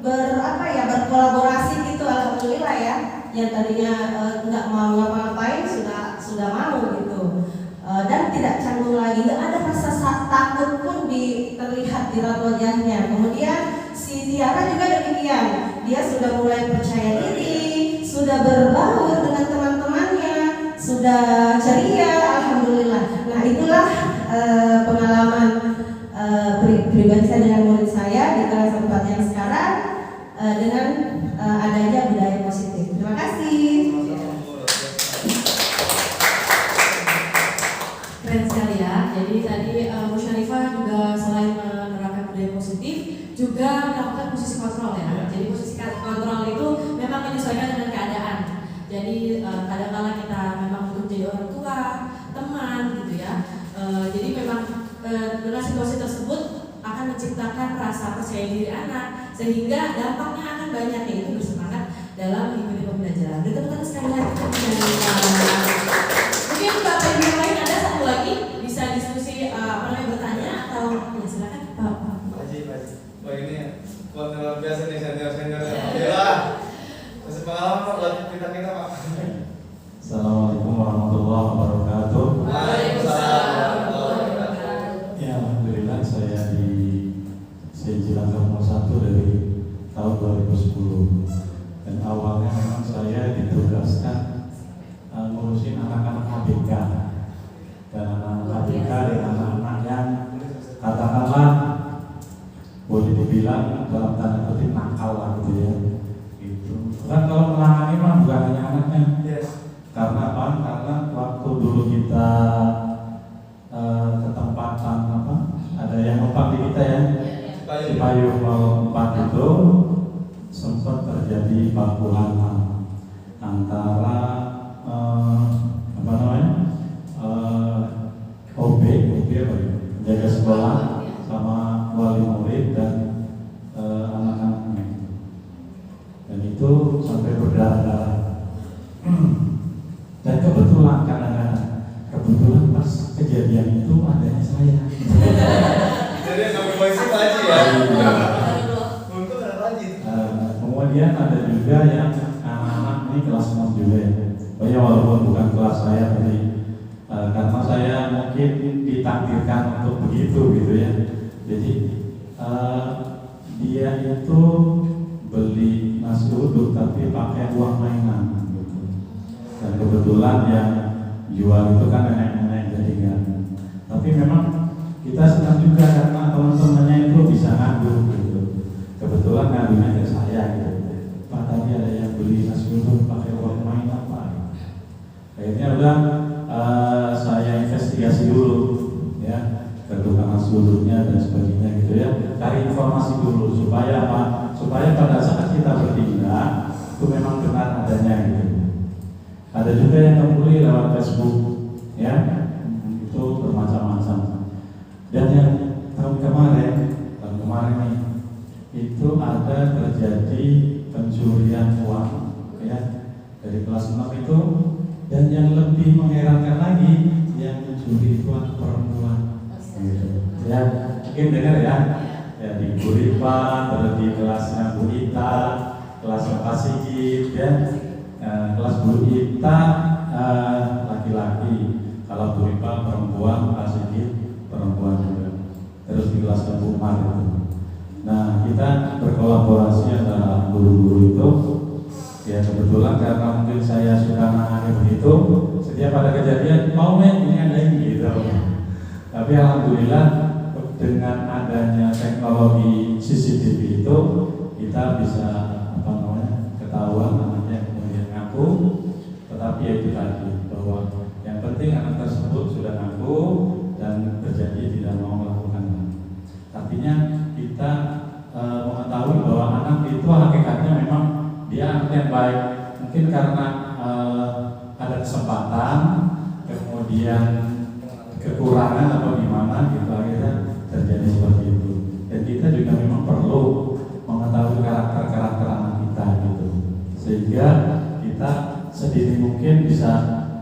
berkolaborasi gitu alhamdulillah ya. Yang tadinya nggak mau ngapa-ngapain sudah mau gitu. Dan tidak canggung lagi, nggak ada rasa takut pun terlihat di raut wajahnya. Kemudian si Tiara juga demikian, dia sudah mulai percaya diri, sudah berbaur dengan teman-temannya, sudah ceria, alhamdulillah. Nah itulah pengalaman pribadi saya dengan murid saya di kelas 4 yang sekarang dengan adanya budaya positif. Terima kasih. Keren sekali ya. Jadi tadi Bu Syarifah juga selain menerapkan budaya positif juga melakukan posisi kontrol ya. Jadi posisi kontrol itu memang menyesuaikan dengan keadaan. Jadi kadang-kala kita memang untuk jadi orang tua, teman gitu ya. Jadi memang dengan situasi tersebut akan menciptakan rasa percaya diri anak sehingga dampaknya akan banyak, yaitu bersemangat dalam mengikuti pembelajaran. Teman-teman sekali lagi mungkin Bapak Ibu yang lain ada satu lagi bisa diskusi bertanya atau ya silakan Pak. Haji. Wah ini luar biasa nih senior. Alhamdulillah. Masih pengalaman Pak buat kita Pak. Assalamualaikum warahmatullahi wabarakatuh. Waalaikumsalam warahmatullahi wabarakatuh. Ya alhamdulillah saya di Cilacap 1 dari tahun 2010 dan awalnya memang saya ditugaskan ngurusin anak-anak ABK dan anak-anak ABK dan anak-anak yang katakanlah boleh dibilang dalam tanda kutip nakal lah gitu ya. Gitu. Kan kalau menangani mah bukan hanya anaknya. Yes. Karena apa? Karena waktu dulu kita ke tempatan ada yang numpang di kita ya. Cipayung mau 4 itu sempat terjadi baku hantam antara OB penjaga sekolah sama wali murid dan anak-anaknya, dan itu sampai berdarah-darah. Dan kebetulan pas kejadian itu adanya saya. Jadi sampai polisi Pak Haji ya. Untuk ada Pak Haji. Kemudian ada juga yang anak-anak ini kelas 6 juga ya. Ya walaupun bukan kelas saya tadi, karena saya mungkin ditakdirkan untuk begitu gitu ya. Jadi dia itu beli nasi uduk tapi pakai uang mainan gitu. Dan kebetulan yang jual itu kan nenek-nenek jadi kan. Tapi memang kita senang juga karena teman-temannya itu bisa ngadu gitu. Kebetulan ngadunya ke saya gitu. Pak tadi ada yang beli nasi uduk pakai uang mainan Pak. Akhirnya udah saya investigasi dulu ya ke tukang nasi uduknya dan sebagainya gitu ya. Cari informasi dulu supaya apa? Supaya pada saat kita bertindak itu memang benar adanya gitu. Ada juga yang membeli lewat Facebook ya. Itu kelas 6 itu. Dan yang lebih mengherankan lagi, yang mencuri itu anak perempuan. Gitu. Ya, mungkin dengar ya. Ya di Bu Ripa, terus di kelasnya Bu Ita, kelas Pak Sigit, ya. Kelas Bu Ita laki-laki, kalau Bu Ripa perempuan, Pak Sigit perempuan juga. Terus di kelasnya Bu Mar itu. Nah, kita berkolaborasi antara guru-guru itu. Ya kebetulan karena mungkin saya suka menangani begitu, setiap ada kejadian, mau men ini ada ini gitu. Tapi alhamdulillah dengan adanya teknologi CCTV itu kita bisa ketahuan anaknya kemudian ngaku. Tetapi ya itu tadi bahwa yang penting anak tersebut sudah ngaku dan berjanji tidak mau melakukan. Artinya kita mengetahui bahwa anak itu hakikatnya memang dia anak yang baik, mungkin karena ada kesempatan, kemudian kekurangan atau gimana gitu akhirnya terjadi seperti itu. Dan kita juga memang perlu mengetahui karakter anak kita gitu, sehingga kita sedini mungkin bisa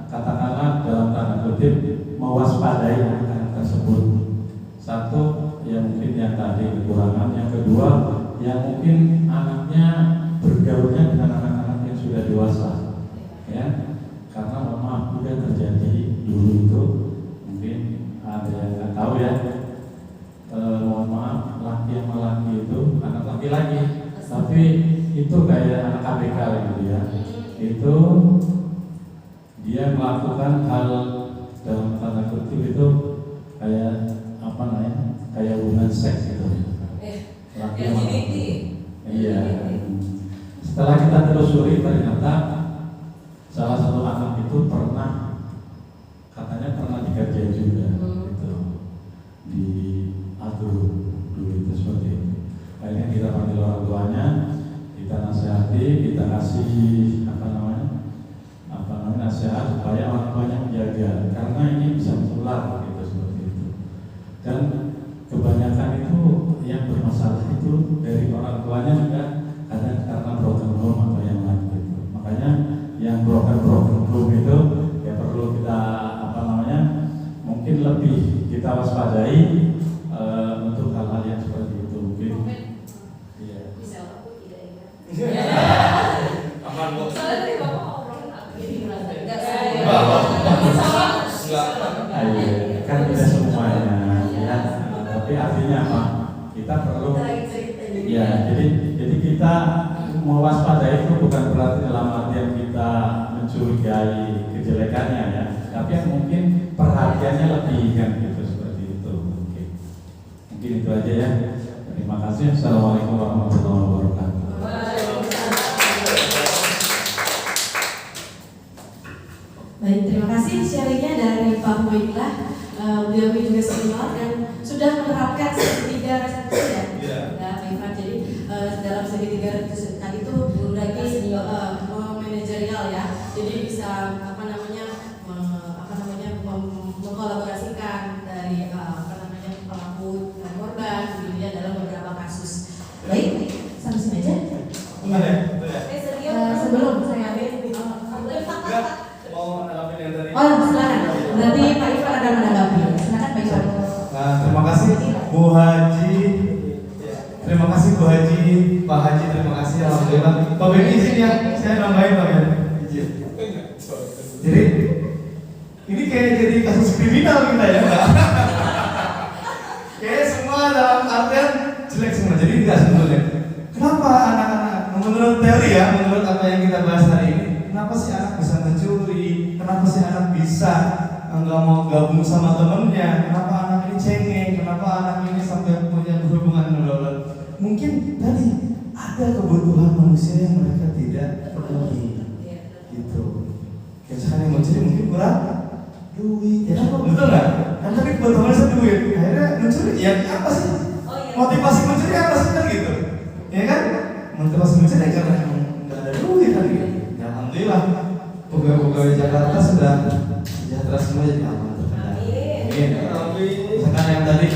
katakanlah dalam tanda kutip mewaspadai anak-anak tersebut. Satu, yang mungkin yang tadi kekurangan, yang kedua, yang mungkin anaknya bergaulnya dengan anak-anak yang sudah dewasa, ya, karena mohon maaf juga terjadi dulu itu mungkin ada yang nggak tahu ya, mohon maaf laki sama laki itu anak laki-laki, tapi itu kayak anak KPK gitu ya, itu dia melakukan hal dalam tanda kutip itu kayak apa namanya, kayak hubungan seks gitu, laki sama laki, iya. Setelah kita telusuri ternyata salah satu anak itu katanya pernah dikerjain juga gitu, diatur dulu itu seperti itu. Akhirnya kita panggil orang tuanya, kita nasihati, kita kasih nasihat supaya orang tuanya menjaga, karena ini bisa menular gitu seperti itu. Dan kebanyakan itu yang bermasalah itu dari orang tuanya juga kadang karena broken home atau yang lain gitu. Makanya yang broken home itu ya perlu kita mungkin lebih kita waspadai untuk hal-hal yang seperti itu mungkin. Iya. Bisa aku tidak ya. Aman kok. Soalnya tadi Bapak ngobrolin apa jadi merasa enggak Kan tidak semuanya ya. Tapi artinya apa? Kita perlu ya, jadi kita mewaspadai itu bukan berarti dalam artian kita mencurigai kejelekannya ya, tapi yang mungkin perhatiannya lebih kan gitu, seperti itu. Oke. Mungkin itu aja ya. Terima kasih. Assalamualaikum warahmatullahi wabarakatuh. Baik, terima kasih sharingnya dari Pak Muidillah. Beliau juga senior dan sudah menerapkan segitiga restitusi ya. Nah, Pak Irfan, jadi dalam segitiga restitusi tadi itu lagi manajerial ya. Jadi bisa mengkolaborasikan dari pelaku dan korban begitu ya dalam beberapa kasus. Baik, sampai sini aja. Sebelum saya mau menanggapi yang tadi. Oh, silakan. Berarti Pak Irfan ada menanggapi. Silakan Pak Irfan. Nah, terima kasih Bu Haji. Terima kasih Bu Haji, Pak Haji, terima kasih alhamdulillah. Pak Beni izin ya, saya nambahin Pak ya. Izin. Jadi ini kayak jadi kasus kriminal kita ya, Mbak. Kayak semua dalam artian jelek semua. Jadi enggak sebetulnya. Kenapa anak-anak menurut teori ya, menurut apa yang kita bahas hari ini, kenapa sih anak bisa mencuri? Kenapa sih anak bisa nggak mau gabung sama temennya? Kenapa anak ini cengeng? Kenapa anak ini sampai punya hubungan dengan mungkin tadi ada kebutuhan manusia yang mereka tidak penuhi, gitu. Kayak misalnya mencuri mungkin kurang duit, ya kan? Betul nggak? Kan tadi kebutuhan manusia duit, akhirnya mencuri. Ya apa sih? Motivasi mencuri apa sih kan gitu? Ya kan? Motivasi mencuri karena nggak ada duit kan gitu. Ya, alhamdulillah pegawai Jakarta sudah sejahtera semua, jadi aman terkendali. Amin. Misalkan yang tadi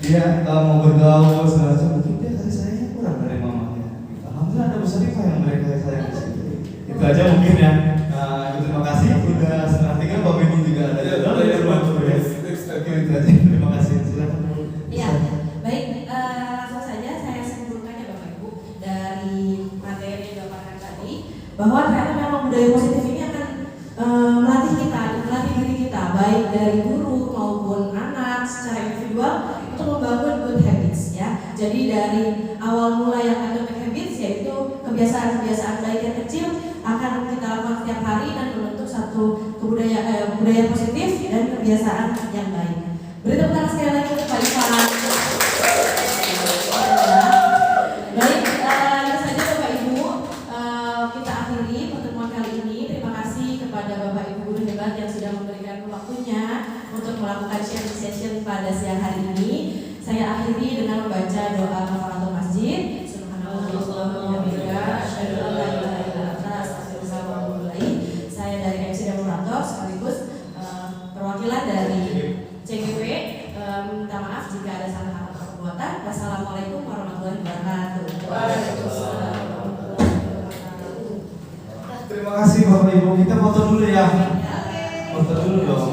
dia mau bergaul segala macam, mungkin dia kasih sayangnya kurang dari mamanya. Alhamdulillah ada besar yang mereka sayang di situ. Itu aja mungkin ya baik dari guru maupun anak secara individual untuk membangun good habits ya. Jadi dari awal mula yang atomic habits yaitu kebiasaan-kebiasaan baik yang kecil akan kita lakukan setiap hari dan membentuk satu budaya positif dan kebiasaan yang baik. Beri tepuk tangan sekali lagi untuk Pak Ivan. Baik, itu saja Bapak Ibu. Kita akhiri pertemuan kali ini. Terima kasih kepada Bapak Ibu guru hebat yang sudah memberikan waktunya untuk melakukan sharing session pada siang hari ini. Saya akhiri dengan membaca doa kafaratul masjid. Saya dari MC dan moderator sekaligus perwakilan dari CGW. Minta maaf jika ada salah kata atau perbuatan. Wassalamualaikum warahmatullahi wabarakatuh. Waalaikumsalam. Terima kasih Bapak Ibu. Kita foto dulu ya. Foto dulu dong.